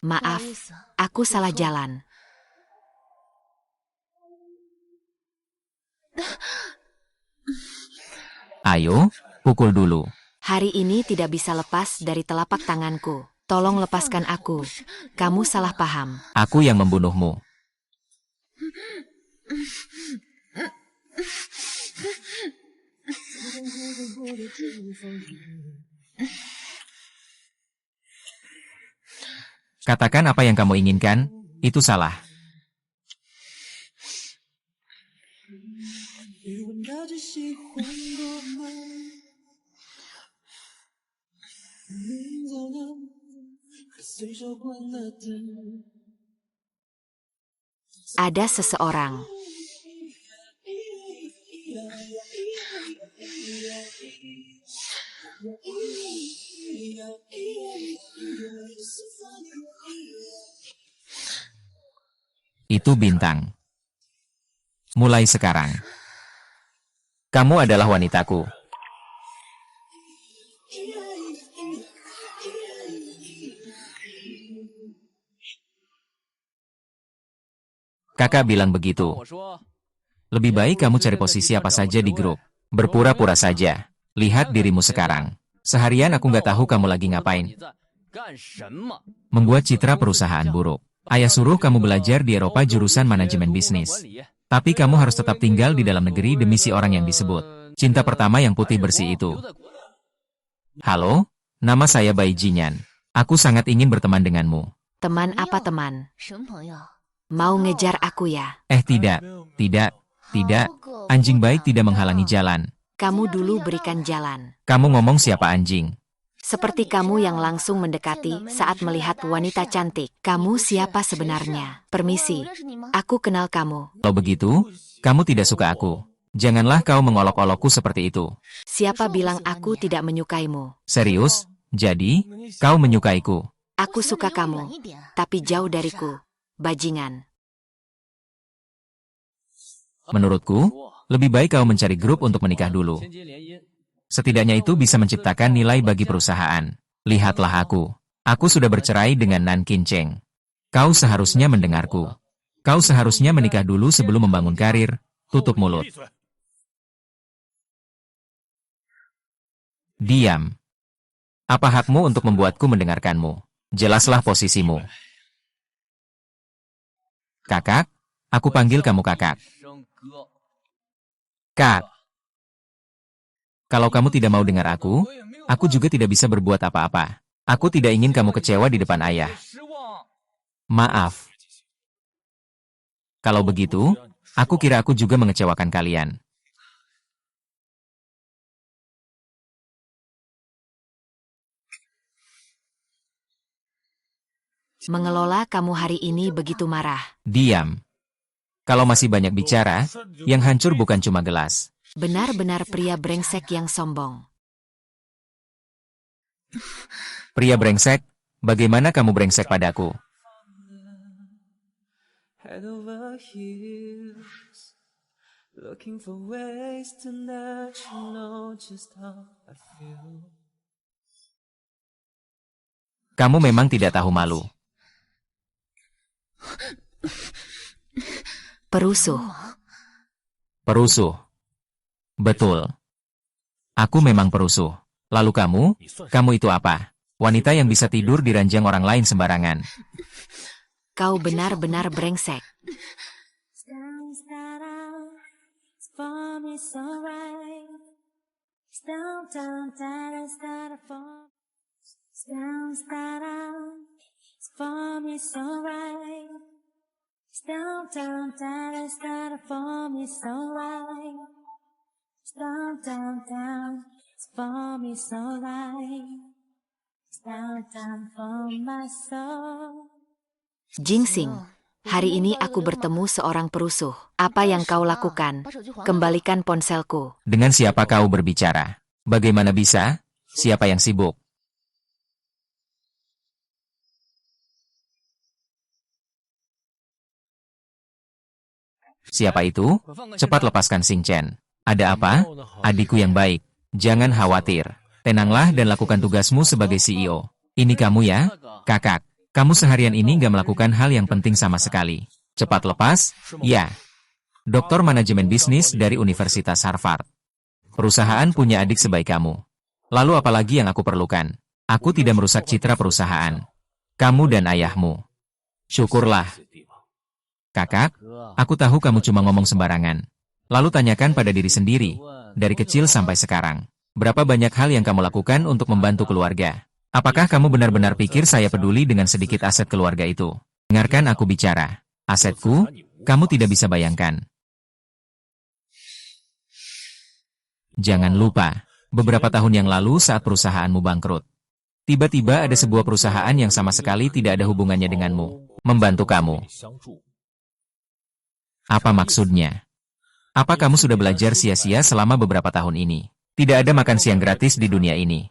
Maaf, aku salah jalan. Ayo, pukul dulu. Hari ini tidak bisa lepas dari telapak tanganku. Tolong lepaskan aku. Kamu salah paham. Aku yang membunuhmu. Katakan apa yang kamu inginkan, itu salah. Ada seseorang. Itu bintang. Mulai sekarang, kamu adalah wanitaku. Kakak bilang begitu. Lebih baik kamu cari posisi apa saja di grup. Berpura-pura saja. Lihat dirimu sekarang. Seharian aku nggak tahu kamu lagi ngapain. Membuat citra perusahaan buruk. Ayah suruh kamu belajar di Eropa jurusan manajemen bisnis. Tapi kamu harus tetap tinggal di dalam negeri demi si orang yang disebut cinta pertama yang putih bersih itu. Halo, nama saya Bai Jinyan. Aku sangat ingin berteman denganmu. Teman apa teman? Mau ngejar aku ya? Tidak. Anjing baik tidak menghalangi jalan. Kamu dulu berikan jalan. Kamu ngomong siapa anjing? Seperti kamu yang langsung mendekati saat melihat wanita cantik. Kamu siapa sebenarnya? Permisi, aku kenal kamu. Kalau begitu, kamu tidak suka aku. Janganlah kau mengolok-olokku seperti itu. Siapa bilang aku tidak menyukaimu? Serius? Jadi, kau menyukaiku? Aku suka kamu, tapi jauh dariku. Bajingan. Menurutku, lebih baik kau mencari grup untuk menikah dulu. Setidaknya itu bisa menciptakan nilai bagi perusahaan. Lihatlah aku. Aku sudah bercerai dengan Nan Kin Cheng. Kau seharusnya mendengarku. Kau seharusnya menikah dulu sebelum membangun karir. Tutup mulut. Diam. Apa hakmu untuk membuatku mendengarkanmu? Jelaslah posisimu. Kakak, aku panggil kamu kakak. Kak. Kalau kamu tidak mau dengar aku juga tidak bisa berbuat apa-apa. Aku tidak ingin kamu kecewa di depan ayah. Maaf. Kalau begitu, aku kira aku juga mengecewakan kalian. Mengelola kamu hari ini begitu marah. Diam. Kalau masih banyak bicara, yang hancur bukan cuma gelas. Benar-benar pria brengsek yang sombong. Pria brengsek, bagaimana kamu brengsek padaku? Kamu memang tidak tahu malu. Perusuh. Perusuh. Betul. Aku memang perusuh. Lalu kamu itu apa? Wanita yang bisa tidur di ranjang orang lain sembarangan. Kau benar-benar brengsek. Jingsing, hari ini aku bertemu seorang perusuh. Apa yang kau lakukan? Kembalikan ponselku. Dengan siapa kau berbicara? Bagaimana bisa? Siapa yang sibuk? Siapa itu? Cepat lepaskan Xing Chen. Ada apa? Adikku yang baik. Jangan khawatir. Tenanglah dan lakukan tugasmu sebagai CEO. Ini kamu ya, kakak. Kamu seharian ini nggak melakukan hal yang penting sama sekali. Cepat lepas? Ya. Doktor manajemen bisnis dari Universitas Harvard. Perusahaan punya adik sebaik kamu. Lalu apalagi yang aku perlukan? Aku tidak merusak citra perusahaan. Kamu dan ayahmu. Syukurlah. Kakak, aku tahu kamu cuma ngomong sembarangan. Lalu tanyakan pada diri sendiri, dari kecil sampai sekarang. Berapa banyak hal yang kamu lakukan untuk membantu keluarga? Apakah kamu benar-benar pikir saya peduli dengan sedikit aset keluarga itu? Dengarkan aku bicara. Asetku, kamu tidak bisa bayangkan. Jangan lupa, beberapa tahun yang lalu saat perusahaanmu bangkrut, tiba-tiba ada sebuah perusahaan yang sama sekali tidak ada hubungannya denganmu, membantu kamu. Apa maksudnya? Apa kamu sudah belajar sia-sia selama beberapa tahun ini? Tidak ada makan siang gratis di dunia ini.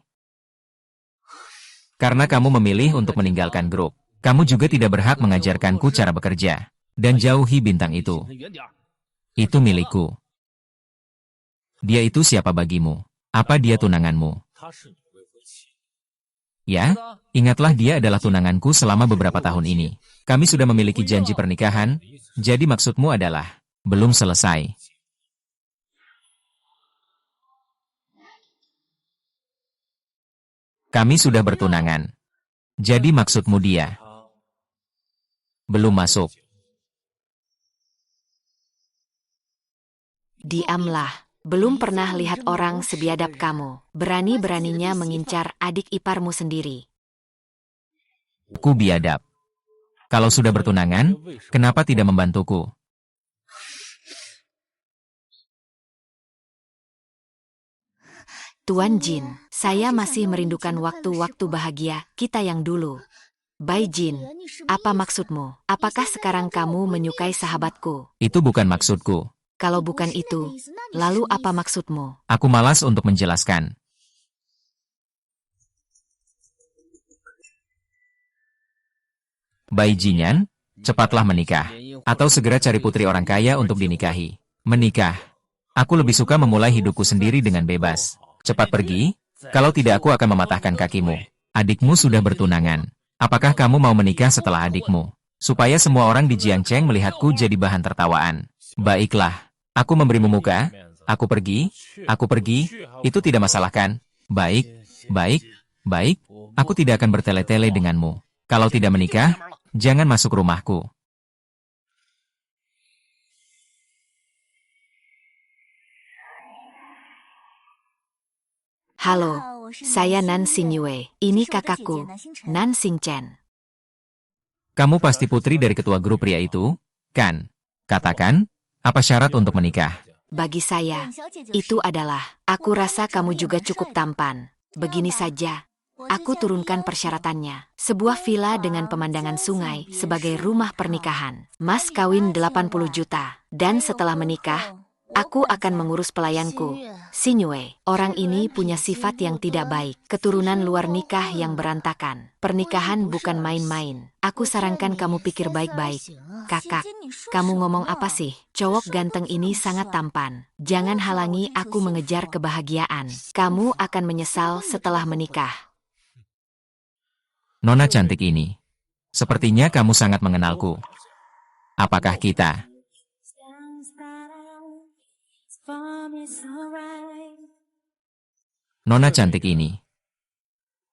Karena kamu memilih untuk meninggalkan grup, kamu juga tidak berhak mengajarkanku cara bekerja. Dan jauhi bintang itu. Itu milikku. Dia itu siapa bagimu? Apa dia tunanganmu? Ya, ingatlah dia adalah tunanganku selama beberapa tahun ini. Kami sudah memiliki janji pernikahan, jadi maksudmu adalah, belum selesai. Kami sudah bertunangan. Jadi maksudmu dia belum masuk. Diamlah. Belum pernah lihat orang sebiadab kamu. Berani-beraninya mengincar adik iparmu sendiri. Aku biadab. Kalau sudah bertunangan, kenapa tidak membantuku? Tuan Jin, saya masih merindukan waktu-waktu bahagia kita yang dulu. Bai Jin, apa maksudmu? Apakah sekarang kamu menyukai sahabatku? Itu bukan maksudku. Kalau bukan itu, lalu apa maksudmu? Aku malas untuk menjelaskan. Bai Jinyan, cepatlah menikah. Atau segera cari putri orang kaya untuk dinikahi. Menikah. Aku lebih suka memulai hidupku sendiri dengan bebas. Cepat pergi, kalau tidak aku akan mematahkan kakimu. Adikmu sudah bertunangan. Apakah kamu mau menikah setelah adikmu? Supaya semua orang di Jiangcheng melihatku jadi bahan tertawaan. Baiklah. Aku memberimu muka, aku pergi, itu tidak masalah kan? Baik, aku tidak akan bertele-tele denganmu. Kalau tidak menikah, jangan masuk rumahku. Halo, saya Nan Xingyue. Ini kakakku, Nan Xingchen. Kamu pasti putri dari ketua grup pria itu, kan? Katakan. Apa syarat untuk menikah? Bagi saya, itu adalah, aku rasa kamu juga cukup tampan. Begini saja, aku turunkan persyaratannya. Sebuah villa dengan pemandangan sungai sebagai rumah pernikahan. Mas kawin 80 juta. Dan setelah menikah, aku akan mengurus pelayanku. Xingyue, orang ini punya sifat yang tidak baik. Keturunan luar nikah yang berantakan. Pernikahan bukan main-main. Aku sarankan kamu pikir baik-baik. Kakak, kamu ngomong apa sih? Cowok ganteng ini sangat tampan. Jangan halangi aku mengejar kebahagiaan. Kamu akan menyesal setelah menikah. Nona cantik ini. Sepertinya kamu sangat mengenalku. Apakah kita? Nona cantik ini.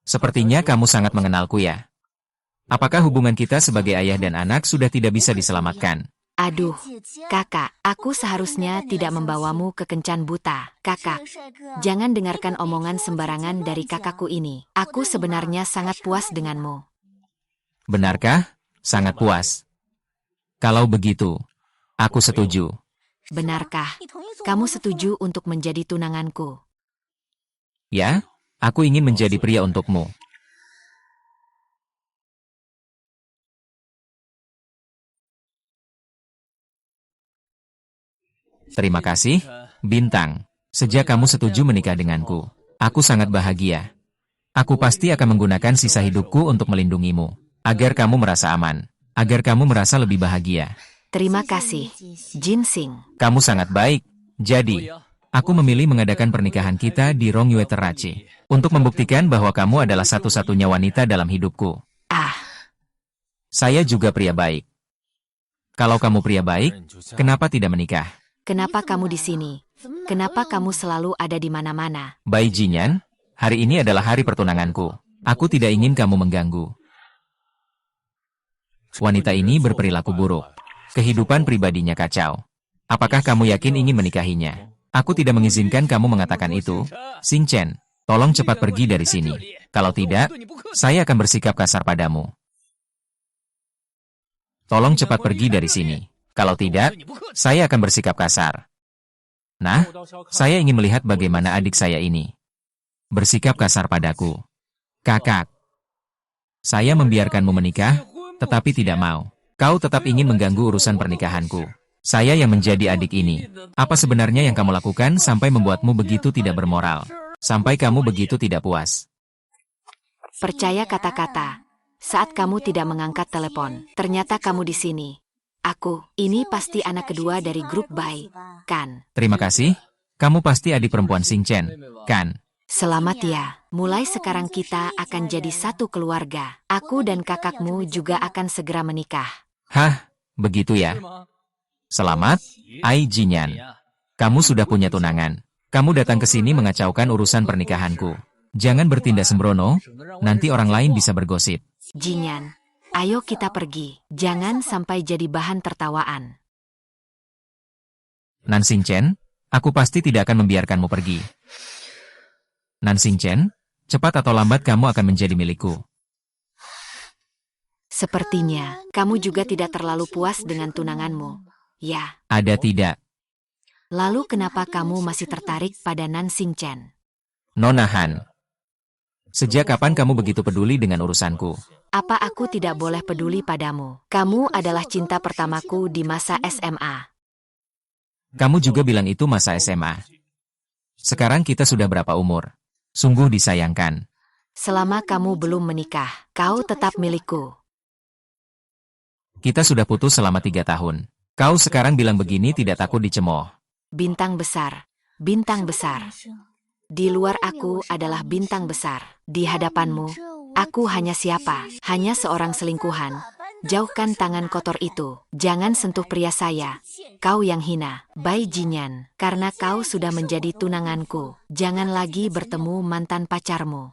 Sepertinya kamu sangat mengenalku ya. Apakah hubungan kita sebagai ayah dan anak sudah tidak bisa diselamatkan? Aduh, kakak, aku seharusnya tidak membawamu ke kencan buta. Kakak, jangan dengarkan omongan sembarangan dari kakakku ini. Aku sebenarnya sangat puas denganmu. Benarkah? Sangat puas. Kalau begitu, aku setuju. Benarkah? Kamu setuju untuk menjadi tunanganku? Ya, aku ingin menjadi pria untukmu. Terima kasih, Bintang. Sejak kamu setuju menikah denganku, aku sangat bahagia. Aku pasti akan menggunakan sisa hidupku untuk melindungimu, agar kamu merasa aman, agar kamu merasa lebih bahagia. Terima kasih, Jinsing. Kamu sangat baik. Jadi, aku memilih mengadakan pernikahan kita di Rongyue Terace untuk membuktikan bahwa kamu adalah satu-satunya wanita dalam hidupku. Ah, Saya juga pria baik. Kalau kamu pria baik, kenapa tidak menikah? Kenapa kamu di sini? Kenapa kamu selalu ada di mana-mana? Bai Jinyan, hari ini adalah hari pertunanganku. Aku tidak ingin kamu mengganggu. Wanita ini berperilaku buruk. Kehidupan pribadinya kacau. Apakah kamu yakin ingin menikahinya? Aku tidak mengizinkan kamu mengatakan itu. Xing Chen, tolong cepat pergi dari sini. Kalau tidak, saya akan bersikap kasar padamu. Tolong cepat pergi dari sini. Kalau tidak, saya akan bersikap kasar. Nah, saya ingin melihat bagaimana adik saya ini bersikap kasar padaku. Kakak, saya membiarkanmu menikah, tetapi tidak mau. Kau tetap ingin mengganggu urusan pernikahanku. Saya yang menjadi adik ini. Apa sebenarnya yang kamu lakukan sampai membuatmu begitu tidak bermoral? Sampai kamu begitu tidak puas? Percaya kata-kata. Saat kamu tidak mengangkat telepon, ternyata kamu di sini. Aku, ini pasti anak kedua dari grup Bai, kan? Terima kasih. Kamu pasti adik perempuan Xing Chen, kan? Selamat ya, mulai sekarang kita akan jadi satu keluarga. Aku dan kakakmu juga akan segera menikah. Hah, begitu ya? Selamat, Ai Jinyan. Kamu sudah punya tunangan. Kamu datang ke sini mengacaukan urusan pernikahanku. Jangan bertindak sembrono, nanti orang lain bisa bergosip. Jinyan, ayo kita pergi. Jangan sampai jadi bahan tertawaan. Nan Xing Chen, aku pasti tidak akan membiarkanmu pergi. Nan Xing Chen, cepat atau lambat kamu akan menjadi milikku. Sepertinya, kamu juga tidak terlalu puas dengan tunanganmu. Ya. Ada tidak? Lalu kenapa kamu masih tertarik pada Nan Xing Chen? Nona Han, sejak kapan kamu begitu peduli dengan urusanku? Apa aku tidak boleh peduli padamu? Kamu adalah cinta pertamaku di masa SMA. Kamu juga bilang itu masa SMA. Sekarang kita sudah berapa umur? Sungguh disayangkan. Selama kamu belum menikah, kau tetap milikku. Kita sudah putus selama 3 tahun. Kau sekarang bilang begini tidak takut dicemooh. Bintang besar. Bintang besar. Di luar aku adalah bintang besar. Di hadapanmu, aku hanya siapa? Hanya seorang selingkuhan. Jauhkan tangan kotor itu. Jangan sentuh pria saya. Kau yang hina, Bai Jinyan. Karena kau sudah menjadi tunanganku. Jangan lagi bertemu mantan pacarmu.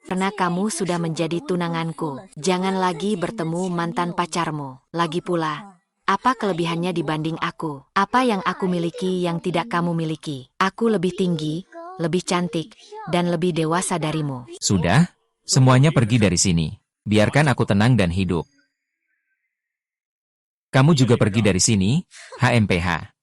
Karena kamu sudah menjadi tunanganku. Jangan lagi bertemu mantan pacarmu. Lagi pula, apa kelebihannya dibanding aku? Apa yang aku miliki yang tidak kamu miliki? Aku lebih tinggi, lebih cantik, dan lebih dewasa darimu. Sudah, semuanya pergi dari sini. Biarkan aku tenang dan hidup. Kamu juga pergi dari sini, HMPH.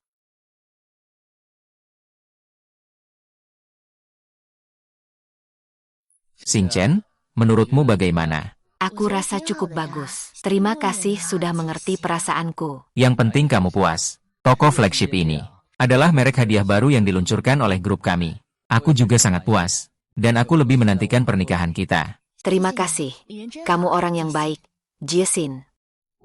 Xing Chen, menurutmu bagaimana? Aku rasa cukup bagus. Terima kasih sudah mengerti perasaanku. Yang penting kamu puas. Toko flagship ini adalah merek hadiah baru yang diluncurkan oleh grup kami. Aku juga sangat puas. Dan aku lebih menantikan pernikahan kita. Terima kasih. Kamu orang yang baik, Jiesin.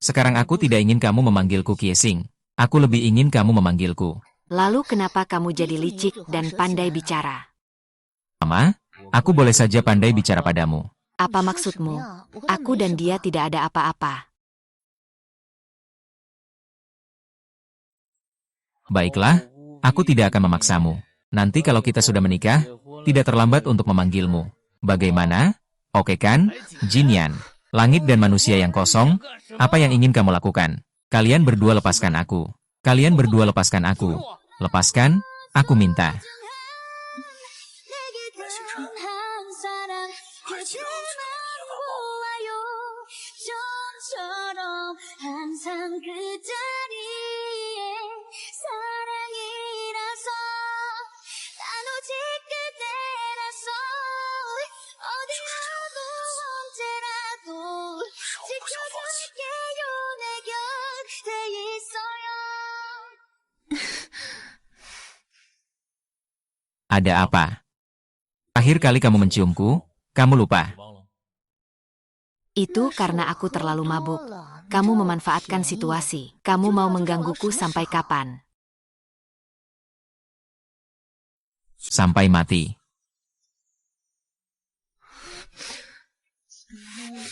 Sekarang aku tidak ingin kamu memanggilku Kiesing. Aku lebih ingin kamu memanggilku. Lalu kenapa kamu jadi licik dan pandai bicara? Mama, aku boleh saja pandai bicara padamu. Apa maksudmu? Aku dan dia tidak ada apa-apa. Baiklah, aku tidak akan memaksamu. Nanti kalau kita sudah menikah, tidak terlambat untuk memanggilmu. Bagaimana? Oke kan? Jinyan, langit dan manusia yang kosong, apa yang ingin kamu lakukan? Kalian berdua lepaskan aku. Kalian berdua lepaskan aku. Lepaskan, aku minta. Ada apa? Akhir kali kamu menciumku, kamu lupa. Itu karena aku terlalu mabuk. Kamu memanfaatkan situasi. Kamu mau menggangguku sampai kapan? Sampai mati.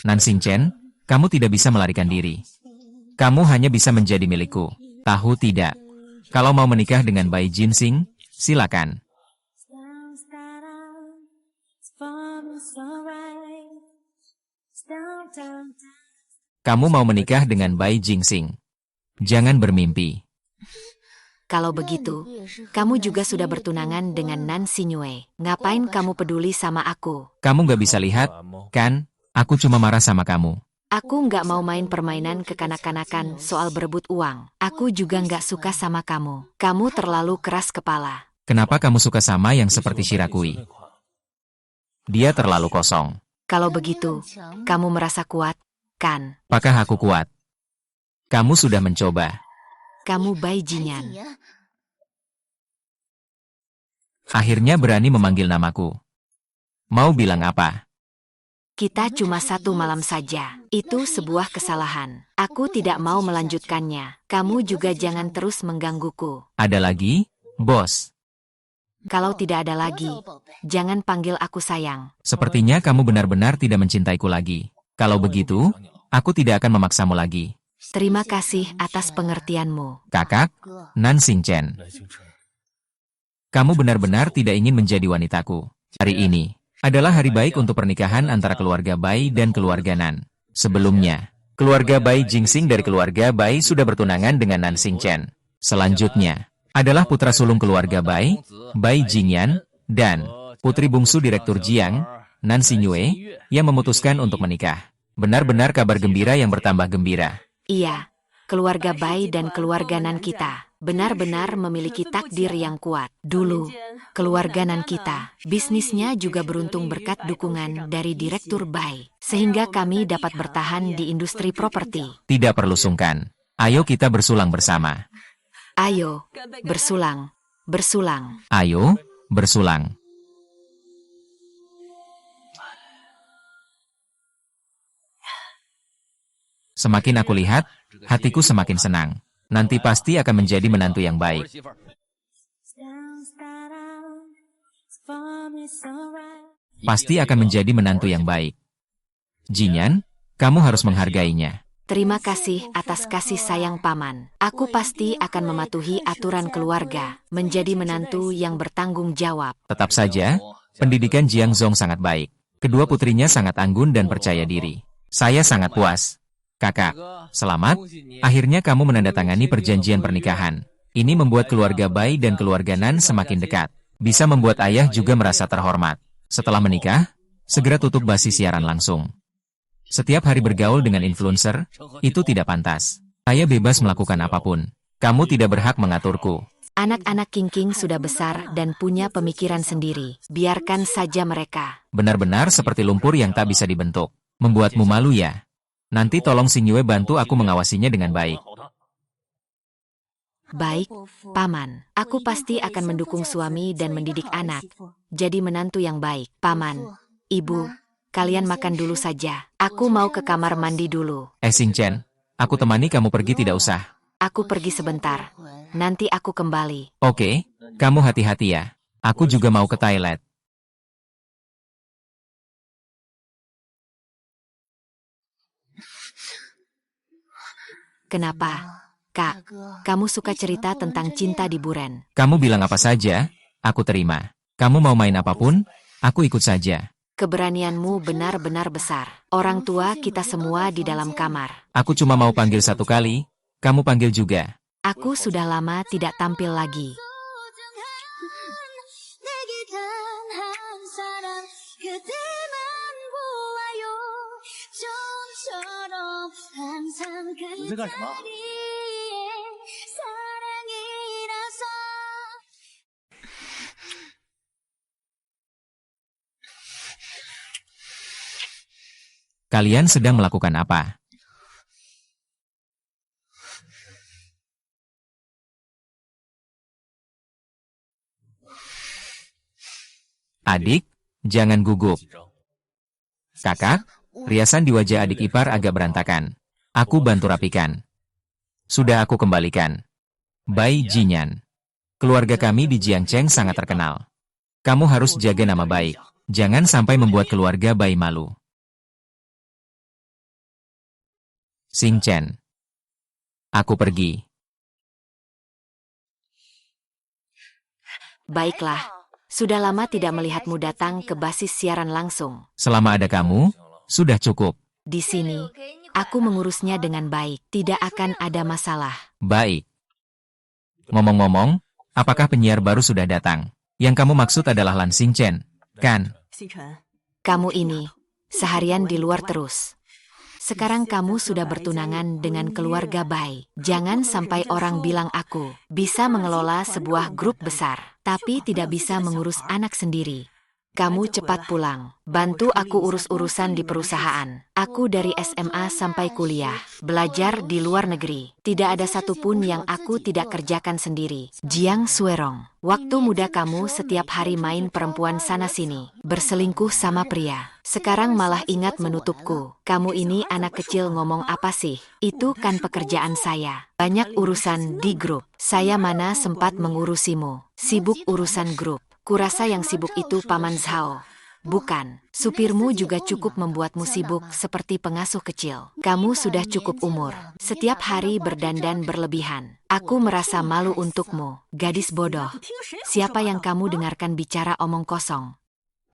Nan Xingchen, kamu tidak bisa melarikan diri. Kamu hanya bisa menjadi milikku. Tahu tidak? Kalau mau menikah dengan Bai Jinxing, silakan. Kamu mau menikah dengan Bai Jinxing. Jangan bermimpi. Kalau begitu, kamu juga sudah bertunangan dengan Nan Xingyue. Ngapain kamu peduli sama aku? Kamu gak bisa lihat, kan? Aku cuma marah sama kamu. Aku nggak mau main permainan kekanak-kanakan soal berebut uang. Aku juga nggak suka sama kamu. Kamu terlalu keras kepala. Kenapa kamu suka sama yang seperti Shirakui? Dia terlalu kosong. Kalau begitu, kamu merasa kuat, kan? Apakah aku kuat? Kamu sudah mencoba. Kamu Bai Jinyan. Akhirnya berani memanggil namaku. Mau bilang apa? Kita cuma satu malam saja. Itu sebuah kesalahan. Aku tidak mau melanjutkannya. Kamu juga jangan terus menggangguku. Ada lagi, bos? Kalau tidak ada lagi, jangan panggil aku sayang. Sepertinya kamu benar-benar tidak mencintaiku lagi. Kalau begitu, aku tidak akan memaksamu lagi. Terima kasih atas pengertianmu. Kakak, Nan Xingchen. Kamu benar-benar tidak ingin menjadi wanitaku. Hari ini adalah hari baik untuk pernikahan antara keluarga Bai dan keluarga Nan. Sebelumnya, keluarga Bai Jinxing dari keluarga Bai sudah bertunangan dengan Nan Xingchen. Selanjutnya, adalah putra sulung keluarga Bai, Bai Jingyan, dan putri bungsu Direktur Jiang, Nan Xingyue, yang memutuskan untuk menikah. Benar-benar kabar gembira yang bertambah gembira. Iya, keluarga Bai dan keluarga Nan kita benar-benar memiliki takdir yang kuat. Dulu, keluarga Nan kita, bisnisnya juga beruntung berkat dukungan dari Direktur Bai, sehingga kami dapat bertahan di industri properti. Tidak perlu sungkan. Ayo kita bersulang bersama. Ayo, bersulang, bersulang. Ayo, bersulang. Semakin aku lihat, hatiku semakin senang. Nanti pasti akan menjadi menantu yang baik. Pasti akan menjadi menantu yang baik. Jinyan, kamu harus menghargainya. Terima kasih atas kasih sayang paman. Aku pasti akan mematuhi aturan keluarga, menjadi menantu yang bertanggung jawab. Tetap saja, pendidikan Jiang Zong sangat baik. Kedua putrinya sangat anggun dan percaya diri. Saya sangat puas. Kakak, selamat. Akhirnya kamu menandatangani perjanjian pernikahan. Ini membuat keluarga Bai dan keluarga Nan semakin dekat. Bisa membuat ayah juga merasa terhormat. Setelah menikah, segera tutup basi siaran langsung. Setiap hari bergaul dengan influencer, itu tidak pantas. Saya bebas melakukan apapun. Kamu tidak berhak mengaturku. Anak-anak King sudah besar dan punya pemikiran sendiri. Biarkan saja mereka. Benar-benar seperti lumpur yang tak bisa dibentuk. Membuatmu malu ya? Nanti tolong Xingyue bantu aku mengawasinya dengan baik. Baik, Paman. Aku pasti akan mendukung suami dan mendidik anak. Jadi menantu yang baik. Paman, Ibu, kalian makan dulu saja. Aku mau ke kamar mandi dulu. Xingchen, aku temani kamu pergi tidak usah. Aku pergi sebentar. Nanti aku kembali. Oke, kamu hati-hati ya. Aku juga mau ke toilet. Kenapa? Kak, kamu suka cerita tentang cinta di Buren. Kamu bilang apa saja, aku terima. Kamu mau main apapun, aku ikut saja. Keberanianmu benar-benar besar. Orang tua kita semua di dalam kamar. Aku cuma mau panggil satu kali, kamu panggil juga. Aku sudah lama tidak tampil lagi. Kalian sedang melakukan apa? Adik, jangan gugup. Kakak, riasan di wajah adik ipar agak berantakan. Aku bantu rapikan. Sudah aku kembalikan. Bai Jinyan. Keluarga kami di Jiangcheng sangat terkenal. Kamu harus jaga nama baik. Jangan sampai membuat keluarga Bai malu. Xing Chen. Aku pergi. Baiklah. Sudah lama tidak melihatmu datang ke basis siaran langsung. Selama ada kamu, sudah cukup. Di sini, aku mengurusnya dengan baik. Tidak akan ada masalah. Baik. Ngomong-ngomong, apakah penyiar baru sudah datang? Yang kamu maksud adalah Lan Xing Chen, kan? Kamu ini, seharian di luar terus. Sekarang kamu sudah bertunangan dengan keluarga Bai. Jangan sampai orang bilang aku bisa mengelola sebuah grup besar, tapi tidak bisa mengurus anak sendiri. Kamu cepat pulang. Bantu aku urus-urusan di perusahaan. Aku dari SMA sampai kuliah, belajar di luar negeri. Tidak ada satupun yang aku tidak kerjakan sendiri. Jiang Suerong, waktu muda kamu setiap hari main perempuan sana-sini, berselingkuh sama pria. Sekarang malah ingat menutupku. Kamu ini anak kecil ngomong apa sih? Itu kan pekerjaan saya. Banyak urusan di grup. Saya mana sempat mengurusimu. Sibuk urusan grup. Kurasa yang sibuk itu Paman Zhao. Bukan, supirmu juga cukup membuatmu sibuk seperti pengasuh kecil. Kamu sudah cukup umur. Setiap hari berdandan berlebihan. Aku merasa malu untukmu, gadis bodoh. Siapa yang kamu dengarkan bicara omong kosong?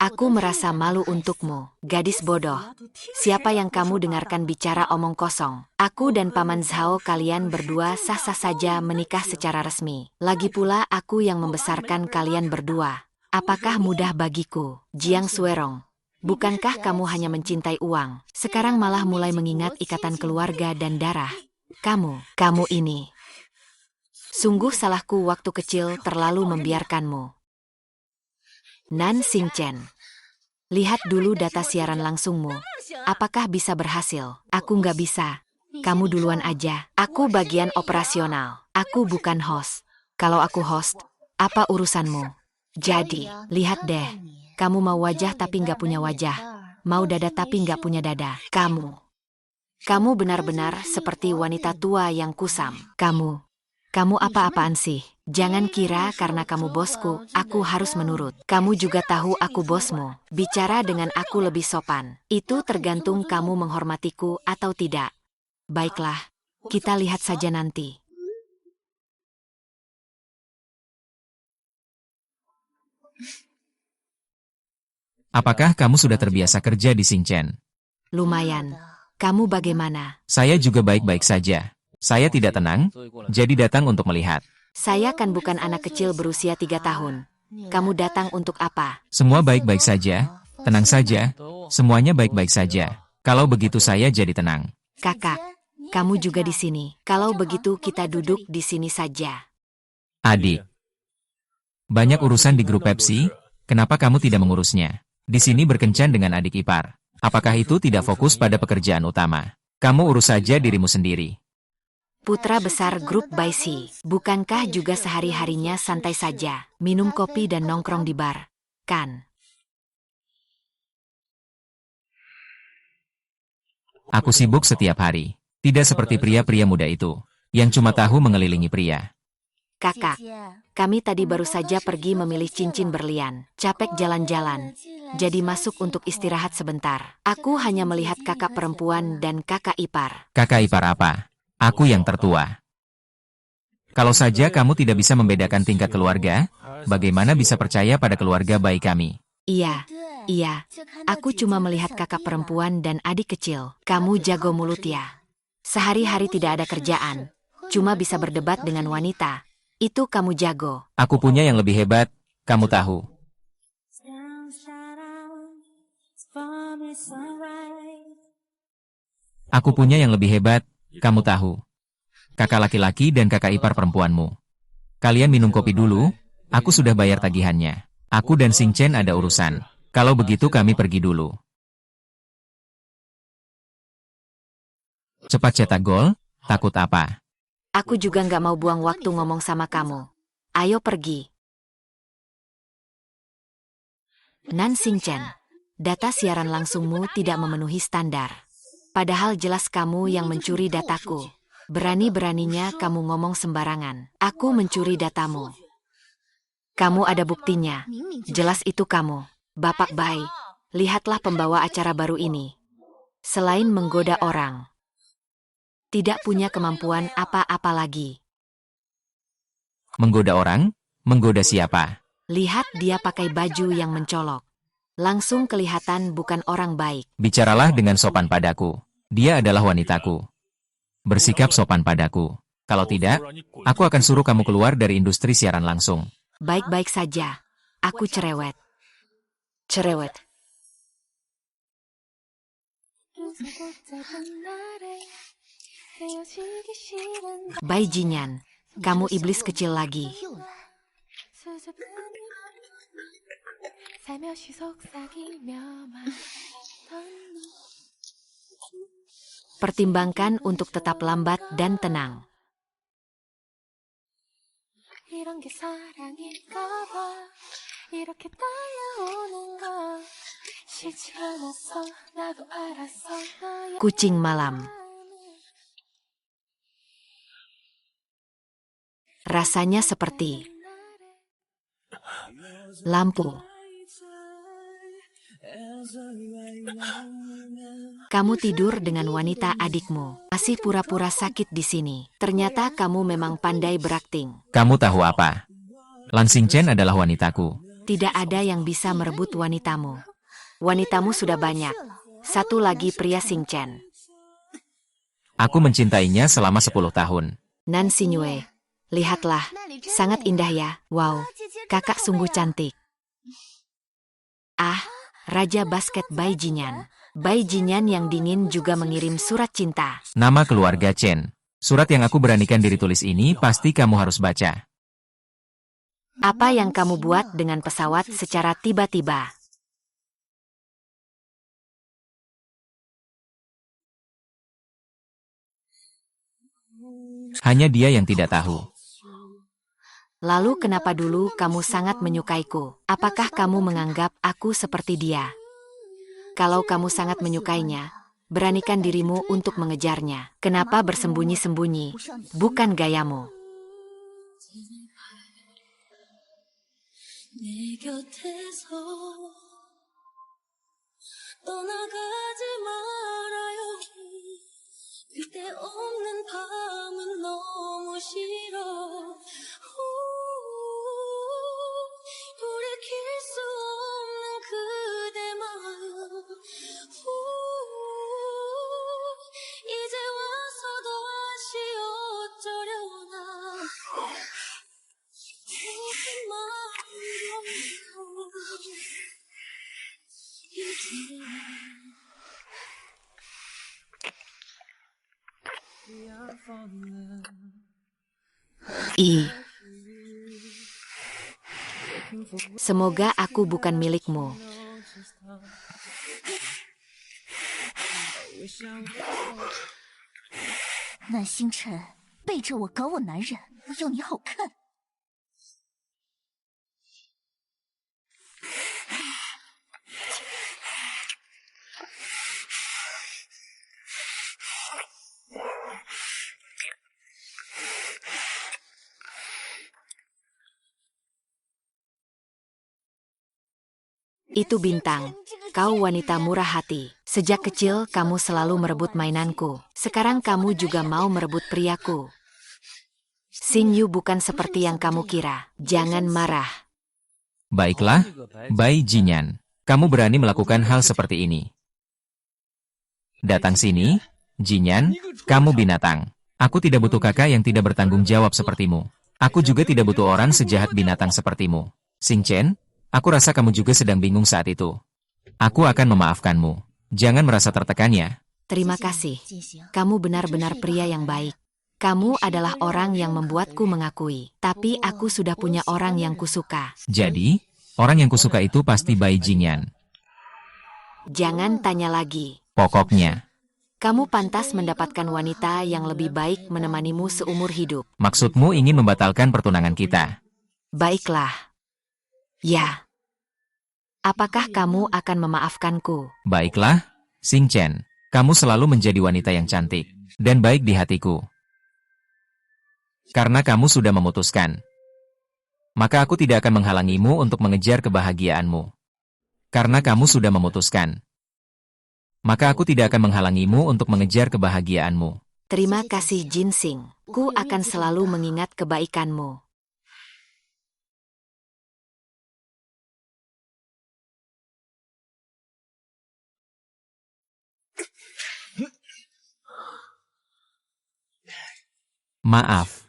Aku merasa malu untukmu, gadis bodoh. Siapa yang kamu dengarkan bicara omong kosong? Aku dan Paman Zhao kalian berdua sah-sah saja menikah secara resmi. Lagi pula aku yang membesarkan kalian berdua. Apakah mudah bagiku, Jiang Suerong? Bukankah kamu hanya mencintai uang? Sekarang malah mulai mengingat ikatan keluarga dan darah. Kamu ini. Sungguh salahku waktu kecil terlalu membiarkanmu. Nan Xing Chen. Lihat dulu data siaran langsungmu. Apakah bisa berhasil? Aku nggak bisa. Kamu duluan aja. Aku bagian operasional. Aku bukan host. Kalau aku host, apa urusanmu? Jadi, lihat deh. Kamu mau wajah tapi nggak punya wajah. Mau dada tapi nggak punya dada. Kamu benar-benar seperti wanita tua yang kusam. Kamu apa-apaan sih? Jangan kira karena kamu bosku, aku harus menurut. Kamu juga tahu aku bosmu. Bicara dengan aku lebih sopan. Itu tergantung kamu menghormatiku atau tidak. Baiklah, kita lihat saja nanti. Apakah kamu sudah terbiasa kerja di Xing Chen? Lumayan. Kamu bagaimana? Saya juga baik-baik saja. Saya tidak tenang, jadi datang untuk melihat. Saya kan bukan anak kecil berusia 3 tahun. Kamu datang untuk apa? Semua baik-baik saja, tenang saja, semuanya baik-baik saja. Kalau begitu saya jadi tenang. Kakak, kamu juga di sini. Kalau begitu kita duduk di sini saja. Adik, banyak urusan di grup Pepsi, kenapa kamu tidak mengurusnya? Di sini berkencan dengan adik ipar. Apakah itu tidak fokus pada pekerjaan utama? Kamu urus saja dirimu sendiri. Putra besar grup Baisi, bukankah juga sehari-harinya santai saja, minum kopi dan nongkrong di bar, kan? Aku sibuk setiap hari. Tidak seperti pria-pria muda itu, yang cuma tahu mengelilingi pria. Kakak, kami tadi baru saja pergi memilih cincin berlian, capek jalan-jalan, jadi masuk untuk istirahat sebentar. Aku hanya melihat kakak perempuan dan kakak ipar. Kakak ipar apa? Aku yang tertua. Kalau saja kamu tidak bisa membedakan tingkat keluarga, bagaimana bisa percaya pada keluarga baik kami? Iya. Aku cuma melihat kakak perempuan dan adik kecil. Kamu jago mulut ya. Sehari-hari tidak ada kerjaan, cuma bisa berdebat dengan wanita. Itu kamu jago. Aku punya yang lebih hebat, kamu tahu. Aku punya yang lebih hebat, kamu tahu. Kakak laki-laki dan kakak ipar perempuanmu. Kalian minum kopi dulu, aku sudah bayar tagihannya. Aku dan Xing Chen ada urusan. Kalau begitu kami pergi dulu. Cepat cetak gol, takut apa? Aku juga nggak mau buang waktu ngomong sama kamu. Ayo pergi. Nan Xing Chen, data siaran langsungmu tidak memenuhi standar. Padahal jelas kamu yang mencuri dataku. Berani-beraninya kamu ngomong sembarangan. Aku mencuri datamu. Kamu ada buktinya. Jelas itu kamu. Bapak Bai, lihatlah pembawa acara baru ini. Selain menggoda orang, Tidak punya kemampuan apa-apa lagi. Menggoda orang? Menggoda siapa? Lihat dia pakai baju yang mencolok. Langsung kelihatan bukan orang baik. Bicaralah dengan sopan padaku. Dia adalah wanitaku. Bersikap sopan padaku. Kalau tidak, aku akan suruh kamu keluar dari industri siaran langsung. Baik-baik saja. Aku cerewet. Cerewet. Bai Jinyan, kamu iblis kecil lagi. Pertimbangkan untuk tetap lambat dan tenang. Kucing malam. Rasanya seperti lampu. Kamu tidur dengan wanita adikmu. Masih pura-pura sakit di sini. Ternyata kamu memang pandai berakting. Kamu tahu apa? Lan Xingchen adalah wanitaku. Tidak ada yang bisa merebut wanitamu. Wanitamu sudah banyak. Satu lagi pria Xingchen. Aku mencintainya selama 10 tahun. Nan Xingyue, lihatlah. Sangat indah ya. Wow, kakak sungguh cantik. Ah, Raja Basket Bai Jinyan. Bai Jinyan yang dingin juga mengirim surat cinta. Nama keluarga Chen. Surat yang aku beranikan diri tulis ini pasti kamu harus baca. Apa yang kamu buat dengan pesawat secara tiba-tiba? Hanya dia yang tidak tahu. Lalu kenapa dulu kamu sangat menyukaiku? Apakah kamu menganggap aku seperti dia? Kalau kamu sangat menyukainya, beranikan dirimu untuk mengejarnya. Kenapa bersembunyi-sembunyi? Bukan gayamu. Semoga aku bukan milikmu. Nan Xingchen背着我搞我男人，我要你好看。Itu Bintang, kau wanita murah hati. Sejak kecil kamu selalu merebut mainanku. Sekarang kamu juga mau merebut priaku. Xing Yu bukan seperti yang kamu kira. Jangan marah. Baiklah, Bai Jinyan. Kamu berani melakukan hal seperti ini. Datang sini, Jinyan, kamu binatang. Aku tidak butuh kakak yang tidak bertanggung jawab sepertimu. Aku juga tidak butuh orang sejahat binatang sepertimu. Xingchen, aku rasa kamu juga sedang bingung saat itu. Aku akan memaafkanmu. Jangan merasa tertekan ya. Terima kasih. Kamu benar-benar pria yang baik. Kamu adalah orang yang membuatku mengakui. Tapi aku sudah punya orang yang kusuka. Jadi, orang yang kusuka itu pasti Bai Jinyan. Jangan tanya lagi. Pokoknya, Kamu pantas mendapatkan wanita yang lebih baik menemanimu seumur hidup. maksudmu ingin membatalkan pertunangan kita. Baiklah. Ya. Apakah kamu akan memaafkanku? Baiklah, Xingchen. Kamu selalu menjadi wanita yang cantik dan baik di hatiku. Karena kamu sudah memutuskan, maka aku tidak akan menghalangimu untuk mengejar kebahagiaanmu. Karena kamu sudah memutuskan, maka aku tidak akan menghalangimu untuk mengejar kebahagiaanmu. Terima kasih Jinsing. Ku akan selalu mengingat kebaikanmu. Maaf,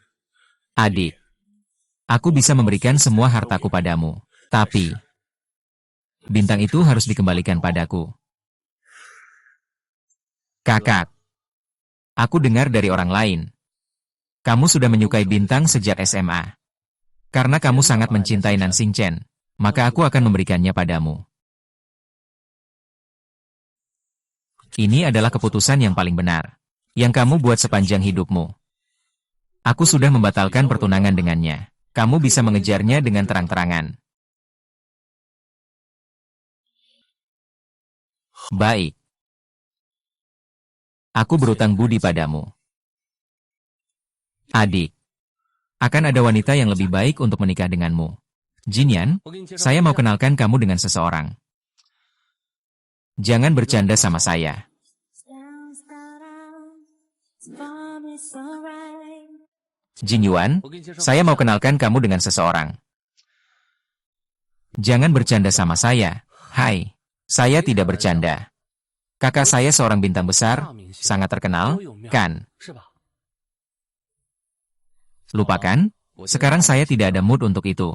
adik. Aku bisa memberikan semua hartaku padamu. Tapi, bintang itu harus dikembalikan padaku. Kakak, aku dengar dari orang lain. Kamu sudah menyukai bintang sejak SMA. Karena kamu sangat mencintai Nan Xingchen, maka aku akan memberikannya padamu. Ini adalah keputusan yang paling benar, yang kamu buat sepanjang hidupmu. Aku sudah membatalkan pertunangan dengannya. Kamu bisa mengejarnya dengan terang-terangan. Baik. Aku berutang budi padamu. Adik, akan ada wanita yang lebih baik untuk menikah denganmu. Jinyan, saya mau kenalkan kamu dengan seseorang. Jangan bercanda sama saya. Jin Yuan, saya mau kenalkan kamu dengan seseorang. Jangan bercanda sama saya. Hai, saya tidak bercanda. Kakak saya seorang bintang besar, sangat terkenal, kan? Lupakan, sekarang saya tidak ada mood untuk itu.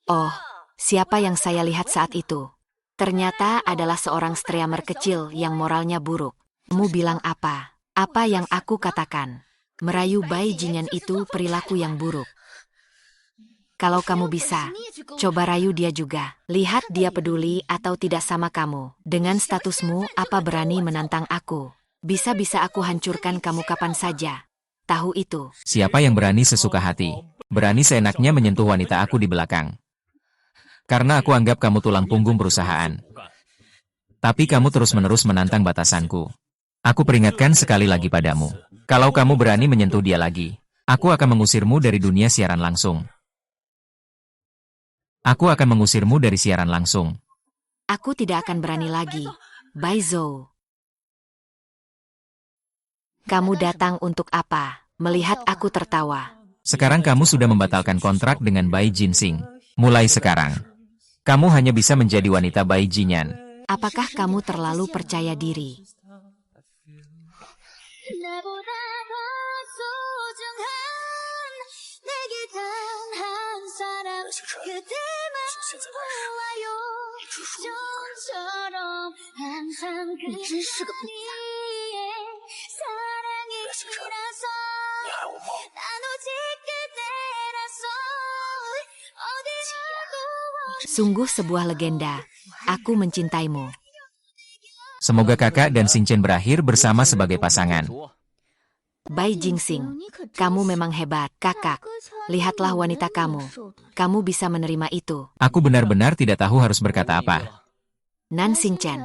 Oh, siapa yang saya lihat saat itu? Ternyata adalah seorang streamer kecil yang moralnya buruk. Kamu bilang apa? Apa yang aku katakan? Merayu Bai Jinyan itu perilaku yang buruk. Kalau kamu bisa, coba rayu dia juga. Lihat dia peduli atau tidak sama kamu. Dengan statusmu, apa berani menantang aku? Bisa-bisa aku hancurkan kamu kapan saja. Tahu itu. Siapa yang berani sesuka hati? Berani seenaknya menyentuh wanita aku di belakang. Karena aku anggap kamu tulang punggung perusahaan. Tapi kamu terus-menerus menantang batasanku. Aku peringatkan sekali lagi padamu. Kalau kamu berani menyentuh dia lagi, aku akan mengusirmu dari dunia siaran langsung. Aku akan mengusirmu dari siaran langsung. Aku tidak akan berani lagi. Bai Zhou. Kamu datang untuk apa? Melihat aku tertawa. Sekarang kamu sudah membatalkan kontrak dengan Bai Jinsing. Mulai sekarang, kamu hanya bisa menjadi wanita Bai Jinyan. Apakah kamu terlalu percaya diri? Sungguh sebuah legenda. Aku mencintaimu. Semoga kakak dan Xingchen berakhir bersama sebagai pasangan. Bai Jinsing, kamu memang hebat, kakak. Lihatlah wanita kamu. Kamu bisa menerima itu. Aku benar-benar tidak tahu harus berkata apa. Nan Xingchen,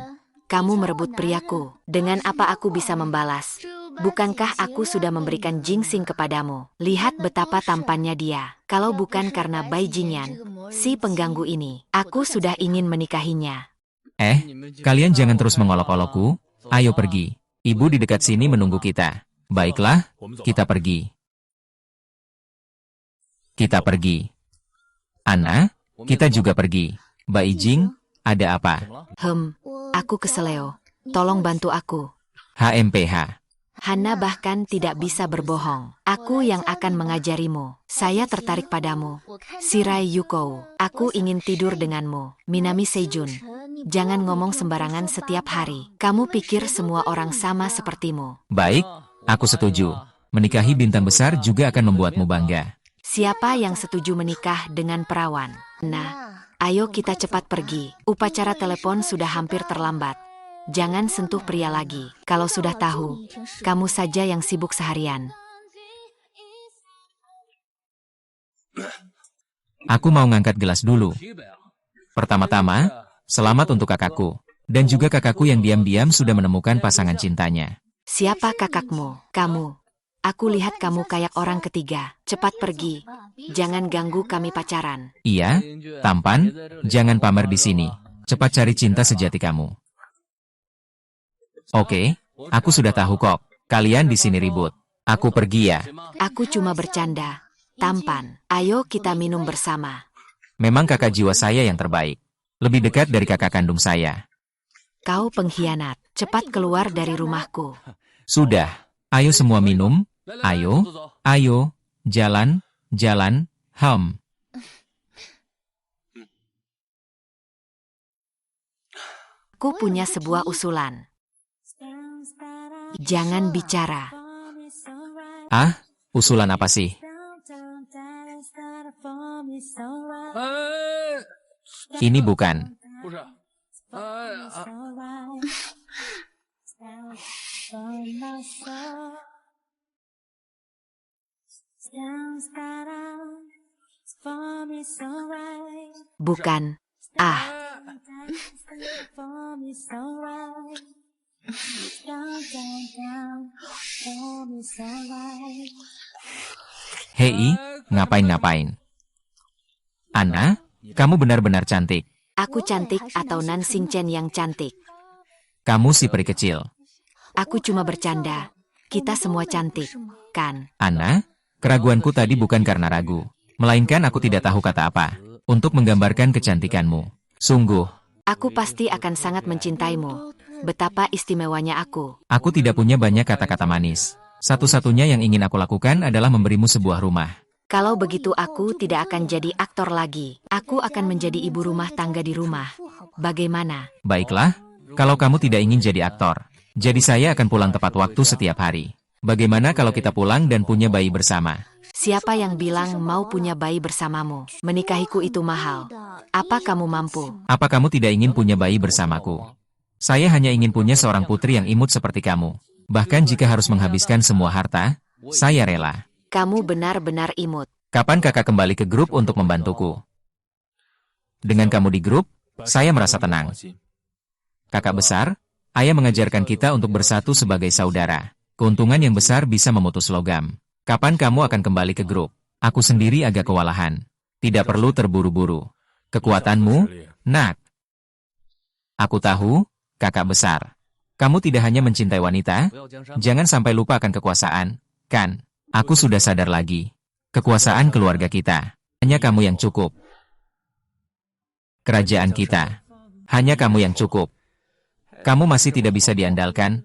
kamu merebut priaku. Dengan apa aku bisa membalas? Bukankah aku sudah memberikan Jinsing kepadamu? Lihat betapa tampannya dia. Kalau bukan karena Bai Jinyan, si pengganggu ini, aku sudah ingin menikahinya. Kalian jangan terus mengolok-olokku. Ayo pergi. Ibu di dekat sini menunggu kita. Baiklah, kita pergi. Kita pergi. Ana, kita juga pergi. Bai Jing, ada apa? Aku keseleo. Tolong bantu aku. HMPH. Hana bahkan tidak bisa berbohong. Aku yang akan mengajarimu. Saya tertarik padamu. Shirai Yuko, aku ingin tidur denganmu. Minami Seijun, jangan ngomong sembarangan setiap hari. Kamu pikir semua orang sama sepertimu. Baik, aku setuju. Menikahi bintang besar juga akan membuatmu bangga. Siapa yang setuju menikah dengan perawan? Nah, ayo kita cepat pergi. Upacara telepon sudah hampir terlambat. Jangan sentuh pria lagi. Kalau sudah tahu, kamu saja yang sibuk seharian. Aku mau ngangkat gelas dulu. Pertama-tama, selamat untuk kakakku. Dan juga kakakku yang diam-diam sudah menemukan pasangan cintanya. Siapa kakakmu? Kamu. Aku lihat kamu kayak orang ketiga. Cepat pergi. Jangan ganggu kami pacaran. Iya, tampan, jangan pamer di sini. Cepat cari cinta sejati kamu. Oke, Aku sudah tahu kok, kalian di sini ribut. Aku pergi ya. Aku cuma bercanda. Tampan, ayo kita minum bersama. Memang kakak jiwa saya yang terbaik. Lebih dekat dari kakak kandung saya. Kau pengkhianat, cepat keluar dari rumahku. Sudah, ayo semua minum. Ayo, ayo, jalan, jalan, Aku punya sebuah usulan. Jangan bicara. Ah, usulan apa sih? Ini bukan. Bukan. Ah. Hei, ngapain-ngapain? Anna, kamu benar-benar cantik. Aku cantik atau Nan Xingchen yang cantik? Kamu si peri kecil. Aku cuma bercanda. Kita semua cantik, kan? Anna, keraguanku tadi bukan karena ragu. Melainkan aku tidak tahu kata apa. Untuk menggambarkan kecantikanmu. Sungguh. Aku pasti akan sangat mencintaimu. Betapa istimewanya aku. Aku tidak punya banyak kata-kata manis. Satu-satunya yang ingin aku lakukan adalah memberimu sebuah rumah. Kalau begitu aku tidak akan jadi aktor lagi. Aku akan menjadi ibu rumah tangga di rumah. Bagaimana? Baiklah, kalau kamu tidak ingin jadi aktor. Jadi saya akan pulang tepat waktu setiap hari. Bagaimana kalau kita pulang dan punya bayi bersama? Siapa yang bilang mau punya bayi bersamamu? Menikahiku itu mahal. Apa kamu mampu? Apa kamu tidak ingin punya bayi bersamaku? Saya hanya ingin punya seorang putri yang imut seperti kamu. Bahkan jika harus menghabiskan semua harta, saya rela. Kamu benar-benar imut. Kapan kakak kembali ke grup untuk membantuku? Dengan kamu di grup, saya merasa tenang. Kakak besar, ayah mengajarkan kita untuk bersatu sebagai saudara. Keuntungan yang besar bisa memutus logam. Kapan kamu akan kembali ke grup? Aku sendiri agak kewalahan. Tidak perlu terburu-buru. Kekuatanmu, nak. Aku tahu, kakak besar. Kamu tidak hanya mencintai wanita, jangan sampai lupa akan kekuasaan, kan? Aku sudah sadar lagi. Kekuasaan keluarga kita. Hanya kamu yang cukup. Kerajaan kita. Hanya kamu yang cukup. Kamu masih tidak bisa diandalkan.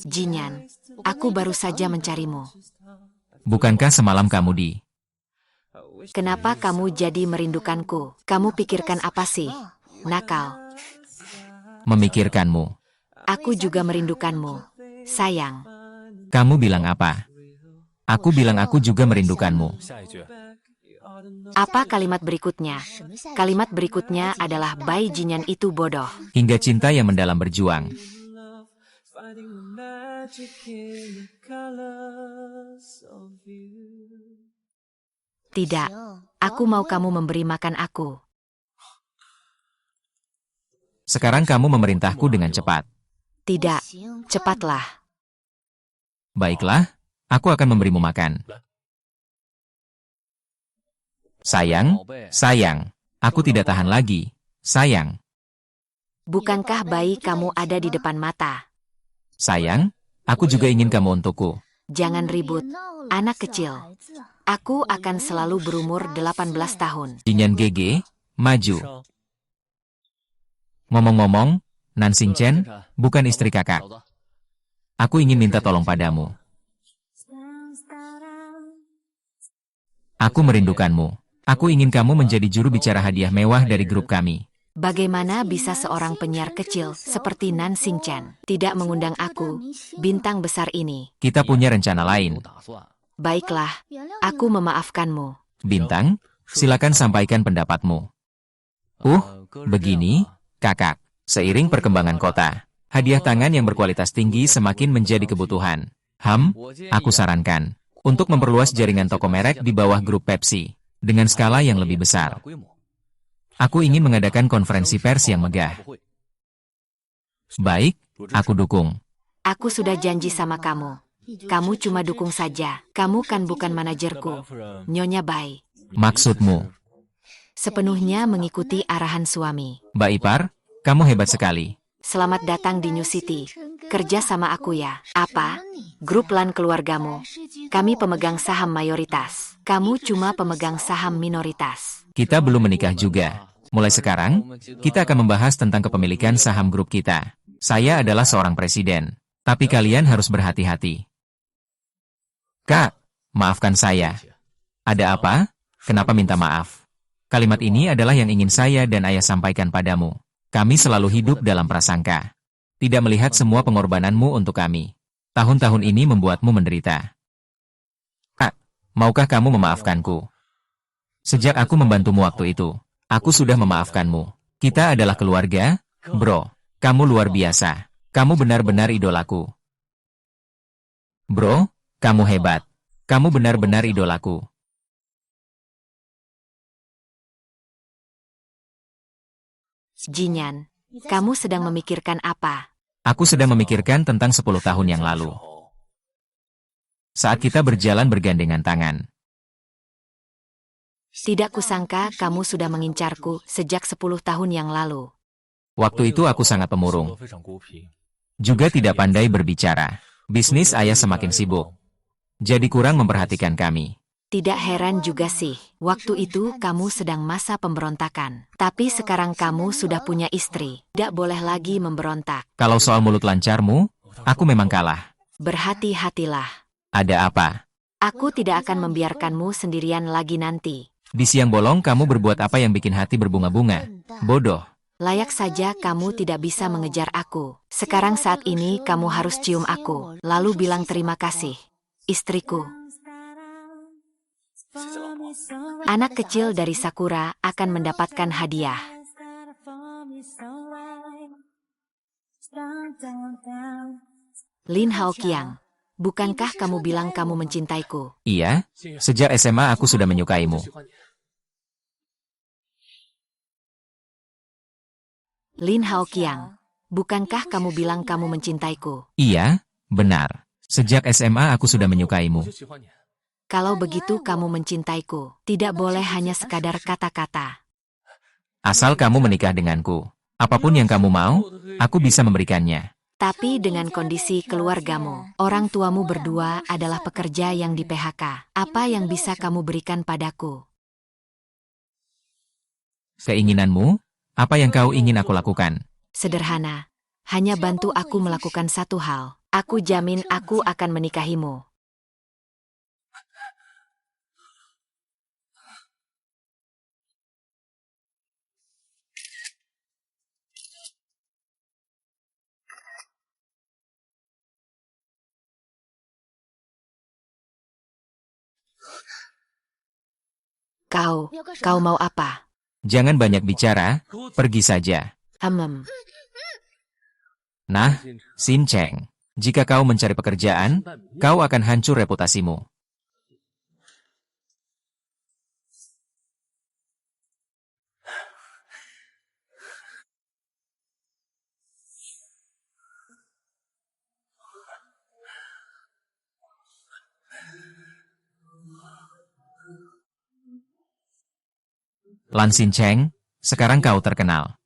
Jinyan, aku baru saja mencarimu. Bukankah semalam kamu di... Kenapa kamu jadi merindukanku? Kamu pikirkan apa sih? Nakal. Memikirkanmu. Aku juga merindukanmu. Sayang. Kamu bilang apa? Aku bilang aku juga merindukanmu. Apa kalimat berikutnya? Kalimat berikutnya adalah Bai Jinyan itu bodoh. Hingga cinta yang mendalam berjuang. Tidak. Aku mau kamu memberi makan aku. Sekarang kamu memerintahku dengan cepat. Tidak. Cepatlah. Baiklah, aku akan memberimu makan. Sayang, sayang. Aku tidak tahan lagi. Sayang. Bukankah bayi kamu ada di depan mata? Sayang, aku juga ingin kamu untukku. Jangan ribut, anak kecil. Aku akan selalu berumur 18 tahun. Jinyan Gege, maju. Ngomong-ngomong, Nan Xingchen, bukan istri kakak. Aku ingin minta tolong padamu. Aku merindukanmu. Aku ingin kamu menjadi juru bicara hadiah mewah dari grup kami. Bagaimana bisa seorang penyiar kecil seperti Nan Xingchen tidak mengundang aku, bintang besar ini? Kita punya rencana lain. Baiklah, aku memaafkanmu. Bintang, silakan sampaikan pendapatmu. Begini, kakak. Seiring perkembangan kota, hadiah tangan yang berkualitas tinggi semakin menjadi kebutuhan. Aku sarankan untuk memperluas jaringan toko merek di bawah grup Pepsi dengan skala yang lebih besar. Aku ingin mengadakan konferensi pers yang megah. Baik, aku dukung. Aku sudah janji sama kamu. Kamu cuma dukung saja. Kamu kan bukan manajerku. Nyonya Bai. Maksudmu? Sepenuhnya mengikuti arahan suami. Mbak Ipar, kamu hebat sekali. Selamat datang di New City. Kerja sama aku ya. Apa? Grup LAN keluargamu. Kami pemegang saham mayoritas. Kamu cuma pemegang saham minoritas. Kita belum menikah juga. Mulai sekarang, kita akan membahas tentang kepemilikan saham grup kita. Saya adalah seorang presiden, tapi kalian harus berhati-hati. Kak, maafkan saya. Ada apa? Kenapa minta maaf? Kalimat ini adalah yang ingin saya dan ayah sampaikan padamu. Kami selalu hidup dalam prasangka. Tidak melihat semua pengorbananmu untuk kami. Tahun-tahun ini membuatmu menderita. Kak, maukah kamu memaafkanku? Sejak aku membantumu waktu itu, aku sudah memaafkanmu. Kita adalah keluarga, bro. Kamu luar biasa. Kamu benar-benar idolaku. Bro, kamu hebat. Kamu benar-benar idolaku. Jinyan, kamu sedang memikirkan apa? Aku sedang memikirkan tentang 10 tahun yang lalu. Saat kita berjalan bergandengan tangan. Tidak kusangka kamu sudah mengincarku sejak 10 tahun yang lalu. Waktu itu aku sangat pemurung. Juga tidak pandai berbicara. Bisnis ayah semakin sibuk. Jadi kurang memperhatikan kami. Tidak heran juga sih, waktu itu kamu sedang masa pemberontakan. Tapi sekarang kamu sudah punya istri, tidak boleh lagi memberontak. Kalau soal mulut lancarmu, aku memang kalah. Berhati-hatilah. Ada apa? Aku tidak akan membiarkanmu sendirian lagi nanti. Di siang bolong kamu berbuat apa yang bikin hati berbunga-bunga? Bodoh. Layak saja kamu tidak bisa mengejar aku. Sekarang saat ini kamu harus cium aku, lalu bilang terima kasih. Istriku. Anak kecil dari Sakura akan mendapatkan hadiah. Lin Haoqiang, bukankah kamu bilang kamu mencintaiku? Iya, sejak SMA aku sudah menyukaimu. Lin Haoqiang, bukankah kamu bilang kamu mencintaiku? Iya, benar. Sejak SMA aku sudah menyukaimu. Kalau begitu kamu mencintaiku, tidak boleh hanya sekadar kata-kata. Asal kamu menikah denganku. Apapun yang kamu mau, aku bisa memberikannya. Tapi dengan kondisi keluargamu, orang tuamu berdua adalah pekerja yang di PHK. Apa yang bisa kamu berikan padaku? Keinginanmu? Apa yang kau ingin aku lakukan? Sederhana, hanya bantu aku melakukan satu hal. Aku jamin aku akan menikahimu. Kau mau apa? Jangan banyak bicara, pergi saja. Nah, Xin Cheng, jika kau mencari pekerjaan, kau akan hancur reputasimu. Lan Xin Cheng, sekarang kau terkenal.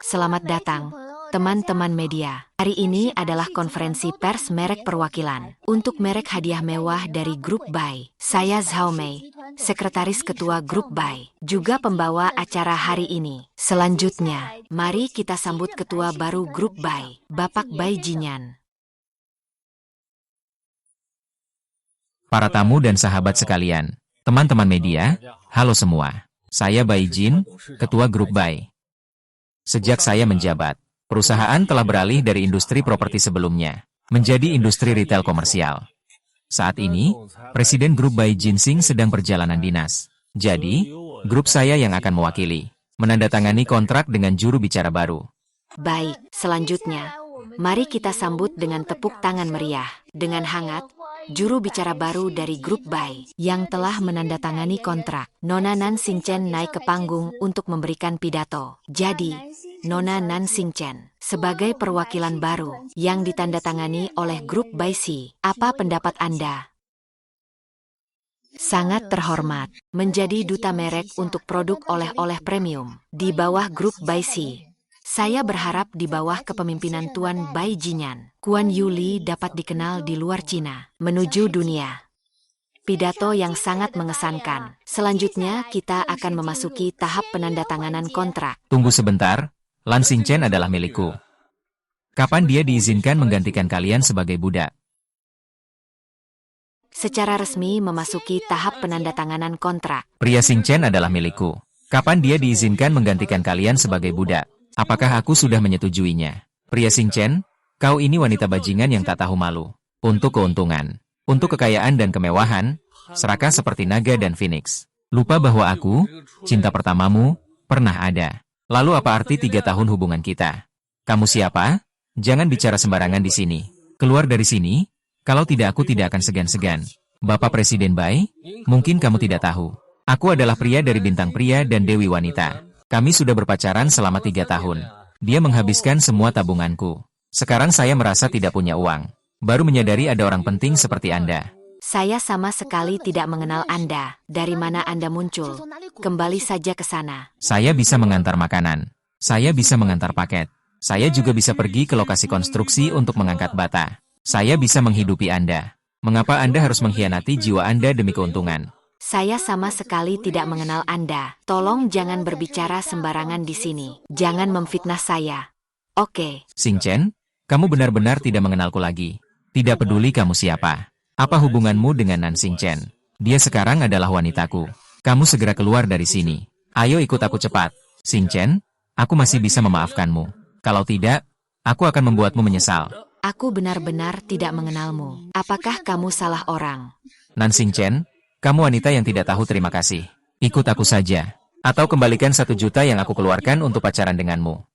Selamat datang, teman-teman media. Hari ini adalah konferensi pers merek perwakilan. Untuk merek hadiah mewah dari Grup Bai. Saya Zhao Mei, Sekretaris Ketua Grup Bai, juga pembawa acara hari ini. Selanjutnya, mari kita sambut Ketua baru Grup Bai, Bapak Bai Jinyan. Para tamu dan sahabat sekalian, teman-teman media, halo semua. Saya Bai Jin, Ketua Grup Bai. Sejak saya menjabat, perusahaan telah beralih dari industri properti sebelumnya, menjadi industri retail komersial. Saat ini, Presiden Grup Bai Jinsing sedang perjalanan dinas. Jadi, grup saya yang akan mewakili, menandatangani kontrak dengan juru bicara baru. Baik, selanjutnya, mari kita sambut dengan tepuk tangan meriah, dengan hangat, juru bicara baru dari Grup Bai yang telah menandatangani kontrak. Nona Nan Xingchen naik ke panggung untuk memberikan pidato. Jadi, Nona Nan Xingchen sebagai perwakilan baru yang ditandatangani oleh Grup Bai Si. Apa pendapat Anda? Sangat terhormat, menjadi duta merek untuk produk oleh-oleh premium di bawah grup Baici. Saya berharap di bawah kepemimpinan Tuan Bai Jinyan, Kuan Yuli dapat dikenal di luar Cina, menuju dunia. Pidato yang sangat mengesankan. Selanjutnya kita akan memasuki tahap penandatanganan kontrak. Tunggu sebentar, Lan Xingchen adalah milikku. Kapan dia diizinkan menggantikan kalian sebagai budak? Secara resmi memasuki tahap penandatanganan kontrak. Pria Xingchen adalah milikku. Kapan dia diizinkan menggantikan kalian sebagai budak? Apakah aku sudah menyetujuinya? Pria Xingchen, kau ini wanita bajingan yang tak tahu malu. Untuk keuntungan, untuk kekayaan dan kemewahan, serakah seperti naga dan phoenix. Lupa bahwa aku, cinta pertamamu, pernah ada. Lalu apa arti 3 tahun hubungan kita? Kamu siapa? Jangan bicara sembarangan di sini. Keluar dari sini. Kalau tidak aku tidak akan segan-segan. Bapak Presiden Bai, mungkin kamu tidak tahu. Aku adalah pria dari bintang pria dan dewi wanita. Kami sudah berpacaran selama 3 tahun. Dia menghabiskan semua tabunganku. Sekarang saya merasa tidak punya uang. Baru menyadari ada orang penting seperti Anda. Saya sama sekali tidak mengenal Anda. Dari mana Anda muncul? Kembali saja ke sana. Saya bisa mengantar makanan. Saya bisa mengantar paket. Saya juga bisa pergi ke lokasi konstruksi untuk mengangkat bata. Saya bisa menghidupi Anda. Mengapa Anda harus mengkhianati jiwa Anda demi keuntungan? Saya sama sekali tidak mengenal Anda. Tolong jangan berbicara sembarangan di sini. Jangan memfitnah saya. Oke. Xingchen, kamu benar-benar tidak mengenalku lagi. Tidak peduli kamu siapa. Apa hubunganmu dengan Nan Xingchen? Dia sekarang adalah wanitaku. Kamu segera keluar dari sini. Ayo ikut aku cepat. Xingchen, aku masih bisa memaafkanmu. Kalau tidak, aku akan membuatmu menyesal. Aku benar-benar tidak mengenalmu. Apakah kamu salah orang? Nan Xingchen, kamu wanita yang tidak tahu terima kasih. Ikut aku saja. Atau kembalikan 1 juta yang aku keluarkan untuk pacaran denganmu.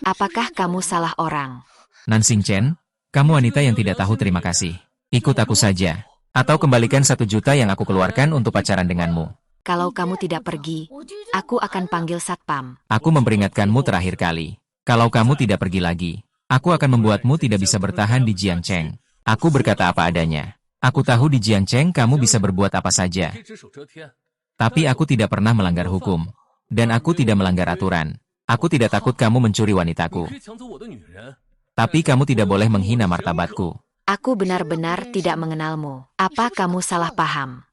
Apakah kamu salah orang? Nan Xingchen, kamu wanita yang tidak tahu terima kasih. Ikut aku saja. Atau kembalikan 1 juta yang aku keluarkan untuk pacaran denganmu. Kalau kamu tidak pergi, aku akan panggil satpam. Aku memperingatkanmu terakhir kali. Kalau kamu tidak pergi lagi, aku akan membuatmu tidak bisa bertahan di Jiangcheng. Aku berkata apa adanya. Aku tahu di Jiangcheng kamu bisa berbuat apa saja. Tapi aku tidak pernah melanggar hukum. Dan aku tidak melanggar aturan. Aku tidak takut kamu mencuri wanitaku. Tapi kamu tidak boleh menghina martabatku. Aku benar-benar tidak mengenalmu. Apa kamu salah paham?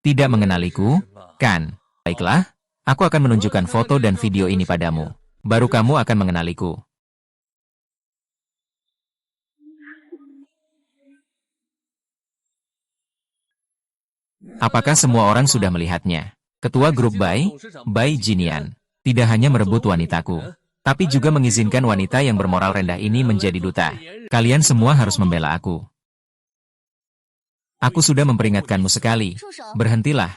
Tidak mengenaliku, kan? Baiklah, aku akan menunjukkan foto dan video ini padamu. Baru kamu akan mengenaliku. Apakah semua orang sudah melihatnya? Ketua grup Bai Jinian, tidak hanya merebut wanitaku, tapi juga mengizinkan wanita yang bermoral rendah ini menjadi duta. Kalian semua harus membela aku. Aku sudah memperingatkanmu sekali. Berhentilah.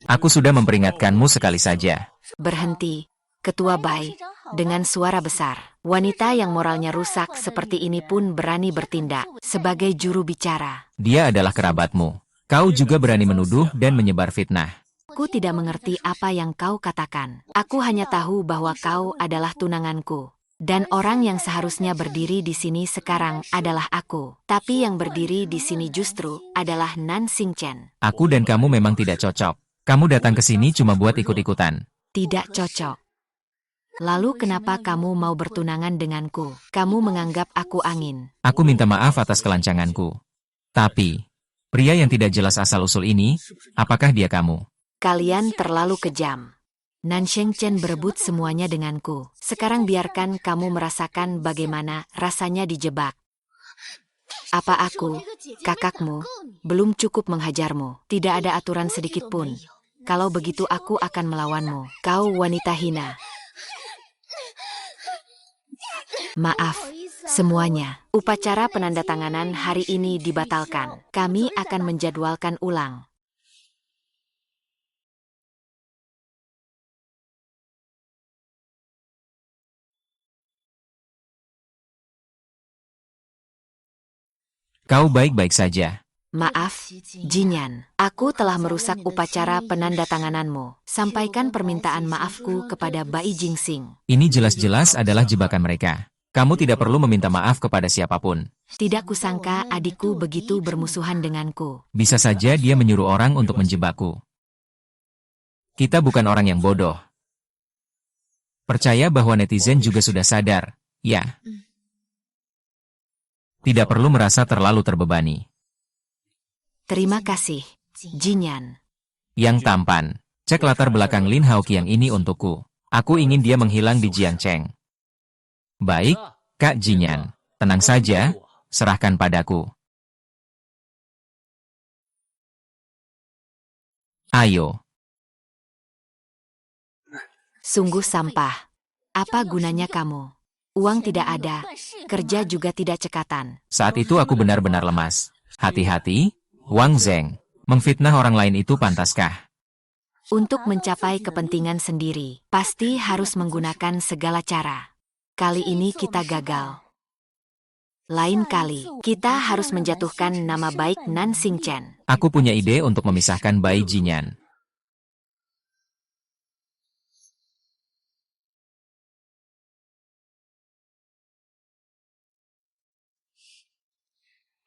Aku sudah memperingatkanmu sekali saja. Berhenti, Ketua Bai. Dengan suara besar, wanita yang moralnya rusak seperti ini pun berani bertindak sebagai juru bicara. Dia adalah kerabatmu. Kau juga berani menuduh dan menyebar fitnah. Aku tidak mengerti apa yang kau katakan. Aku hanya tahu bahwa kau adalah tunanganku. Dan orang yang seharusnya berdiri di sini sekarang adalah aku. Tapi yang berdiri di sini justru adalah Nan Xingchen. Aku dan kamu memang tidak cocok. Kamu datang ke sini cuma buat ikut-ikutan. Tidak cocok. Lalu kenapa kamu mau bertunangan denganku? Kamu menganggap aku angin. Aku minta maaf atas kelancanganku. Tapi, pria yang tidak jelas asal-usul ini, apakah dia kamu? Kalian terlalu kejam. Nan Xingchen berebut semuanya denganku. Sekarang biarkan kamu merasakan bagaimana rasanya dijebak. Apa aku, kakakmu, belum cukup menghajarmu? Tidak ada aturan sedikit pun. Kalau begitu aku akan melawanmu. Kau wanita hina. Maaf, semuanya. Upacara penandatanganan hari ini dibatalkan. Kami akan menjadwalkan ulang. Kau baik-baik saja. Maaf, Jinyan. Aku telah merusak upacara penandatangananmu. Sampaikan permintaan maafku kepada Bai Jingxing. Ini jelas-jelas adalah jebakan mereka. Kamu tidak perlu meminta maaf kepada siapapun. Tidak kusangka adikku begitu bermusuhan denganku. Bisa saja dia menyuruh orang untuk menjebakku. Kita bukan orang yang bodoh. Percaya bahwa netizen juga sudah sadar, ya. Tidak perlu merasa terlalu terbebani. Terima kasih, Jinyan. Yang tampan, cek latar belakang Lin Haoqiang ini untukku. Aku ingin dia menghilang di Jiangcheng. Baik, Kak Jinyan. Tenang saja, serahkan padaku. Ayo. Sungguh sampah. Apa gunanya kamu? Uang tidak ada, kerja juga tidak cekatan. Saat itu aku benar-benar lemas. Hati-hati, Wang Zheng. Memfitnah orang lain itu pantaskah? Untuk mencapai kepentingan sendiri, pasti harus menggunakan segala cara. Kali ini kita gagal. Lain kali, kita harus menjatuhkan nama baik Nan Xingchen. Aku punya ide untuk memisahkan Bai Jinyan.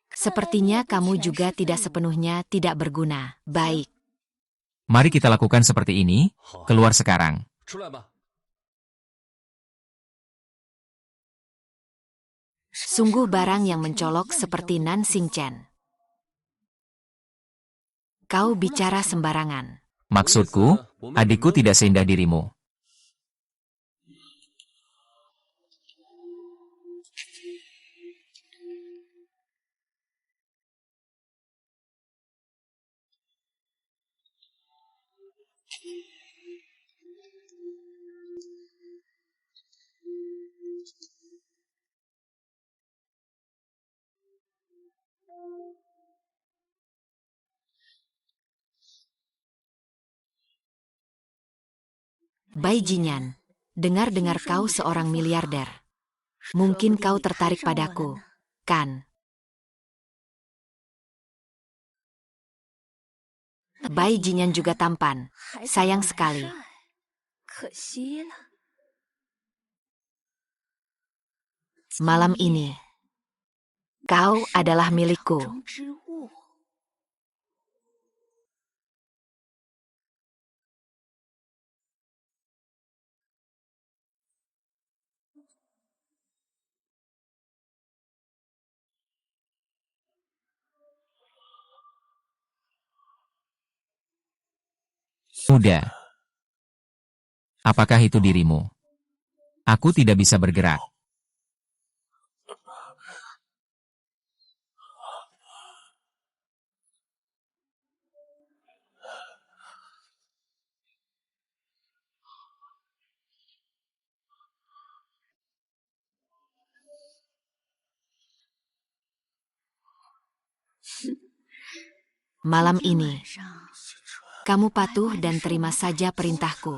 Sepertinya kamu juga tidak sepenuhnya tidak berguna. Baik. Mari kita lakukan seperti ini, keluar sekarang. Sungguh barang yang mencolok seperti Nan Xingchen. Kau bicara sembarangan. Maksudku, adikku tidak seindah dirimu. Bai Jinyan, dengar-dengar kau seorang miliarder. Mungkin kau tertarik padaku, kan? Bai Jinyan juga tampan. Sayang sekali. Malam ini, kau adalah milikku. Muda. Apakah itu dirimu? Aku tidak bisa bergerak. Malam ini, kamu patuh dan terima saja perintahku.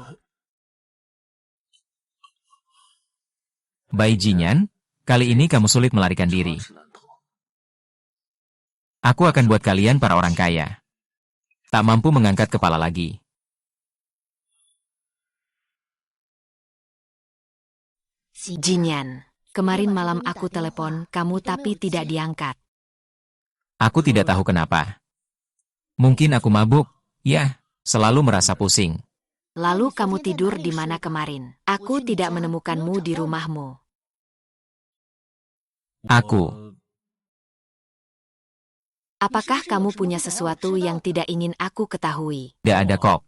Bai Jinyan, kali ini kamu sulit melarikan diri. Aku akan buat kalian para orang kaya. Tak mampu mengangkat kepala lagi. Jinyan, kemarin malam aku telepon kamu tapi tidak diangkat. Aku tidak tahu kenapa. Mungkin aku mabuk, ya, selalu merasa pusing. Lalu kamu tidur di mana kemarin? Aku tidak menemukanmu di rumahmu. Apakah kamu punya sesuatu yang tidak ingin aku ketahui? Tidak ada kok.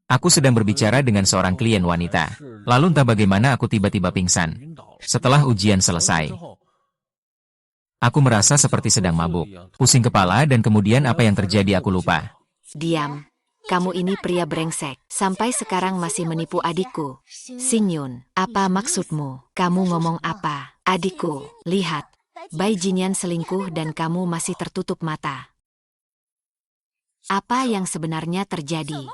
Aku sedang berbicara dengan seorang klien wanita. Lalu entah bagaimana aku tiba-tiba pingsan. Setelah ujian selesai. Aku merasa seperti sedang mabuk. Pusing kepala dan kemudian apa yang terjadi aku lupa. Diam. Kamu ini pria brengsek. Sampai sekarang masih menipu adikku. Xingyun, apa maksudmu? Kamu ngomong apa? Adikku, lihat. Bai Jinyan selingkuh dan kamu masih tertutup mata. Apa yang sebenarnya terjadi?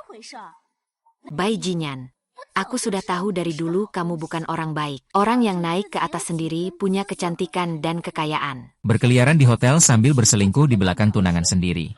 Bai Jinyan, aku sudah tahu dari dulu kamu bukan orang baik. Orang yang naik ke atas sendiri punya kecantikan dan kekayaan. Berkeliaran di hotel sambil berselingkuh di belakang tunangan sendiri.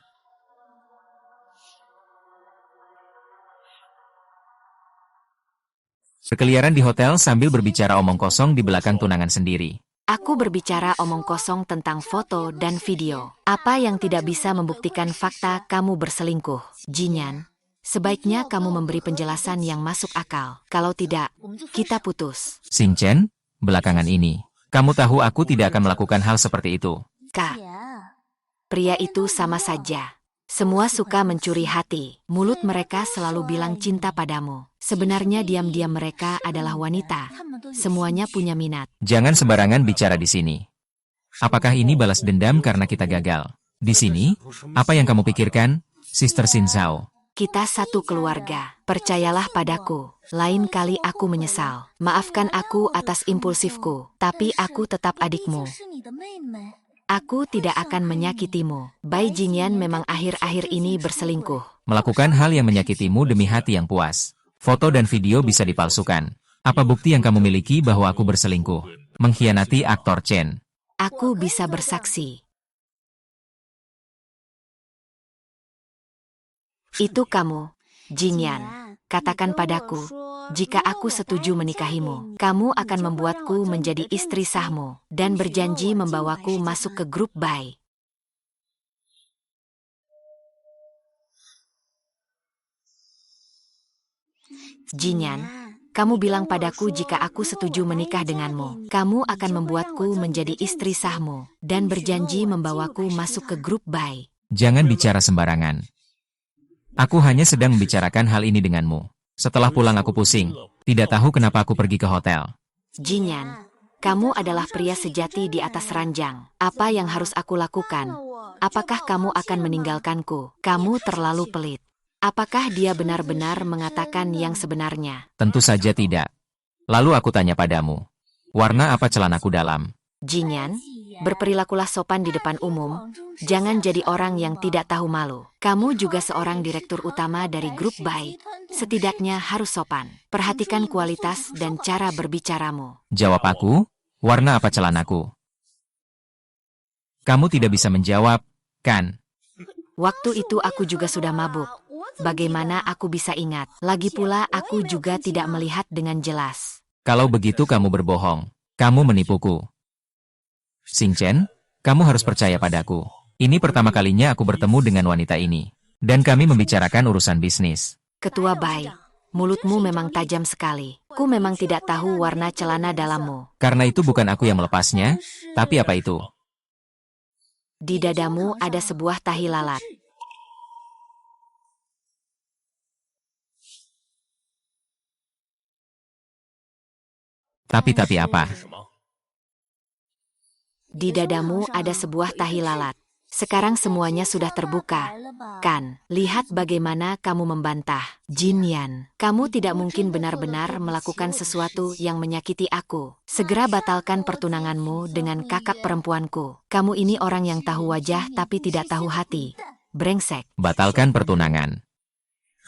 Berkeliaran di hotel sambil berbicara omong kosong di belakang tunangan sendiri. Aku berbicara omong kosong tentang foto dan video. Apa yang tidak bisa membuktikan fakta kamu berselingkuh? Jinyan, sebaiknya kamu memberi penjelasan yang masuk akal. Kalau tidak, kita putus. Xing Chen, belakangan ini, kamu tahu aku tidak akan melakukan hal seperti itu. Kak, pria itu sama saja. Semua suka mencuri hati. Mulut mereka selalu bilang cinta padamu. Sebenarnya diam-diam mereka adalah wanita. Semuanya punya minat. Jangan sembarangan bicara di sini. Apakah ini balas dendam karena kita gagal? Di sini, apa yang kamu pikirkan, Sister Xin Zhao? Kita satu keluarga. Percayalah padaku. Lain kali aku menyesal. Maafkan aku atas impulsifku. Tapi aku tetap adikmu. Aku tidak akan menyakitimu. Bai Jingyan memang akhir-akhir ini berselingkuh. Melakukan hal yang menyakitimu demi hati yang puas. Foto dan video bisa dipalsukan. Apa bukti yang kamu miliki bahwa aku berselingkuh? Mengkhianati aktor Chen. Aku bisa bersaksi. Itu kamu, Jingyan. Katakan padaku, jika aku setuju menikahimu, kamu akan membuatku menjadi istri sahmu dan berjanji membawaku masuk ke grup Bai. Jinyan, kamu bilang padaku jika aku setuju menikah denganmu, kamu akan membuatku menjadi istri sahmu dan berjanji membawaku masuk ke grup Bai. Jangan bicara sembarangan. Aku hanya sedang membicarakan hal ini denganmu. Setelah pulang aku pusing, tidak tahu kenapa aku pergi ke hotel. Jinyan, kamu adalah pria sejati di atas ranjang. Apa yang harus aku lakukan? Apakah kamu akan meninggalkanku? Kamu terlalu pelit. Apakah dia benar-benar mengatakan yang sebenarnya? Tentu saja tidak. Lalu aku tanya padamu, warna apa celanaku dalam? Jinyan, berperilakulah sopan di depan umum. Jangan jadi orang yang tidak tahu malu. Kamu juga seorang direktur utama dari grup Bai. Setidaknya harus sopan. Perhatikan kualitas dan cara berbicaramu. Jawab aku, warna apa celanaku? Kamu tidak bisa menjawab, kan? Waktu itu aku juga sudah mabuk. Bagaimana aku bisa ingat? Lagi pula aku juga tidak melihat dengan jelas. Kalau begitu kamu berbohong. Kamu menipuku. Xing Chen, kamu harus percaya padaku. Ini pertama kalinya aku bertemu dengan wanita ini. Dan kami membicarakan urusan bisnis. Ketua Bai, mulutmu memang tajam sekali. Ku memang tidak tahu warna celana dalammu. Karena itu bukan aku yang melepasnya, tapi apa itu? Di dadamu ada sebuah tahi lalat. Tapi apa? Di dadamu ada sebuah tahi lalat. Sekarang semuanya sudah terbuka. Kan, lihat bagaimana kamu membantah. Jinyan, kamu tidak mungkin benar-benar melakukan sesuatu yang menyakiti aku. Segera batalkan pertunanganmu dengan kakak perempuanku. Kamu ini orang yang tahu wajah tapi tidak tahu hati. Brengsek. Batalkan pertunangan.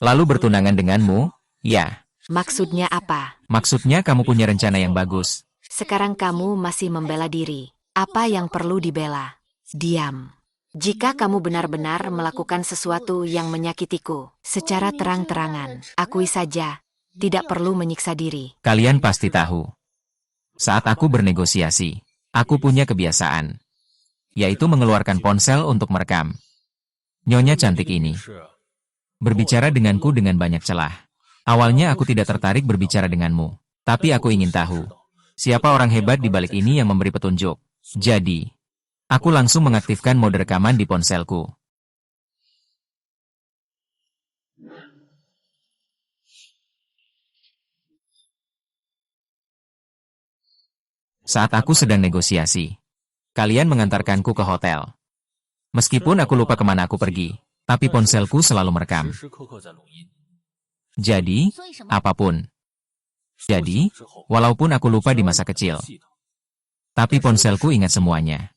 Lalu bertunangan denganmu? Ya. Maksudnya apa? Maksudnya kamu punya rencana yang bagus. Sekarang kamu masih membela diri. Apa yang perlu dibela? Diam. Jika kamu benar-benar melakukan sesuatu yang menyakitiku, secara terang-terangan, akui saja, tidak perlu menyiksa diri. Kalian pasti tahu. Saat aku bernegosiasi, aku punya kebiasaan, yaitu mengeluarkan ponsel untuk merekam. Nyonya cantik ini berbicara denganku dengan banyak celah. Awalnya aku tidak tertarik berbicara denganmu, tapi aku ingin tahu, siapa orang hebat di balik ini yang memberi petunjuk. Jadi, aku langsung mengaktifkan mode rekaman di ponselku. Saat aku sedang negosiasi, kalian mengantarkanku ke hotel. Meskipun aku lupa kemana aku pergi, tapi ponselku selalu merekam. Jadi, apapun. Jadi, walaupun aku lupa di masa kecil, tapi ponselku ingat semuanya.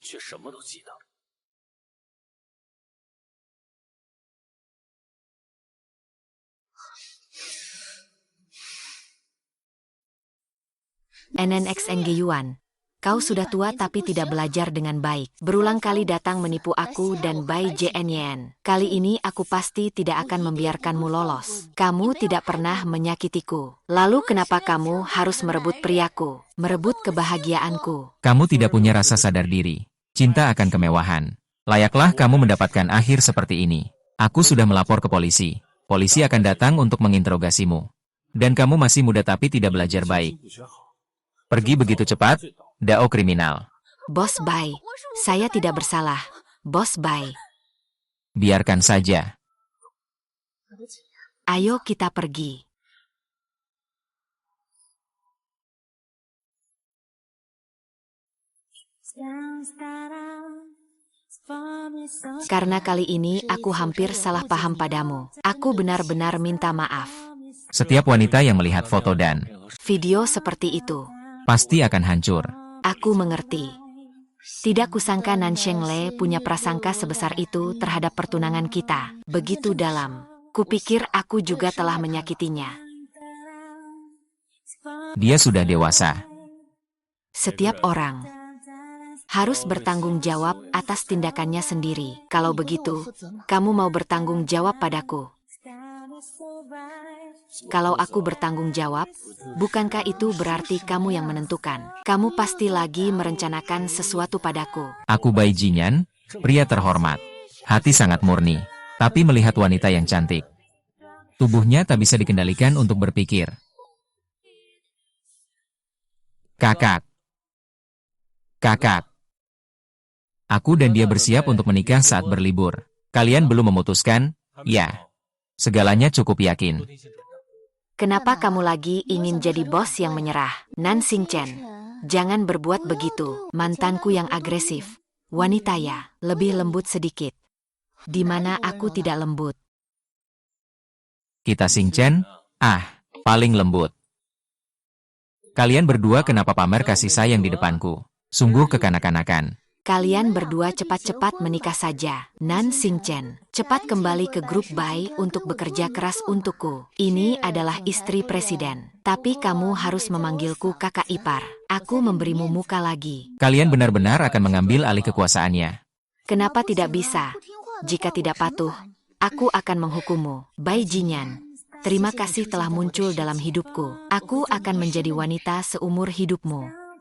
NNXNG Yuan. Kau sudah tua tapi tidak belajar dengan baik. Berulang kali datang menipu aku dan Bai Jianyan. Kali ini aku pasti tidak akan membiarkanmu lolos. Kamu tidak pernah menyakitiku. Lalu kenapa kamu harus merebut priaku? Merebut kebahagiaanku? Kamu tidak punya rasa sadar diri. Cinta akan kemewahan. Layaklah kamu mendapatkan akhir seperti ini. Aku sudah melapor ke polisi. Polisi akan datang untuk menginterogasimu. Dan kamu masih muda tapi tidak belajar baik. Pergi begitu cepat, Dao kriminal. Bos Bai, saya tidak bersalah. Bos Bai. Biarkan saja. Ayo kita pergi. Karena kali ini aku hampir salah paham padamu. Aku benar-benar minta maaf. Setiap wanita yang melihat foto dan Video seperti itu, pasti akan hancur. aku mengerti. Tidak kusangka Nan Shengle punya prasangka sebesar itu terhadap pertunangan kita. Begitu dalam. Kupikir aku juga telah menyakitinya. Dia sudah dewasa. Setiap orang harus bertanggung jawab atas tindakannya sendiri. Kalau begitu, kamu mau bertanggung jawab padaku? Kalau aku bertanggung jawab, bukankah itu berarti kamu yang menentukan? Kamu pasti lagi merencanakan sesuatu padaku. Aku Bai Jinyan, pria terhormat. Hati sangat murni, tapi melihat wanita yang cantik. Tubuhnya tak bisa dikendalikan untuk berpikir. Kakak. Kakak. Aku dan dia bersiap untuk menikah saat berlibur. Kalian belum memutuskan? Ya. Segalanya cukup yakin. Kenapa kamu lagi ingin jadi bos yang menyerah? Nan Xingchen, jangan berbuat begitu. Mantanku yang agresif. Wanita ya, lebih lembut sedikit. Di mana aku tidak lembut. Kita Xingchen, paling lembut. Kalian berdua kenapa pamer kasih sayang di depanku? Sungguh kekanak-kanakan. Kalian berdua cepat-cepat menikah saja. Nan Xingchen, cepat kembali ke grup Bai untuk bekerja keras untukku. Ini adalah istri presiden. Tapi kamu harus memanggilku kakak ipar. Aku memberimu muka lagi. Kalian benar-benar akan mengambil alih kekuasaannya. Kenapa tidak bisa? Jika tidak patuh, aku akan menghukummu. Bai Jinyan, terima kasih telah muncul dalam hidupku. Aku akan menjadi wanita seumur hidupmu.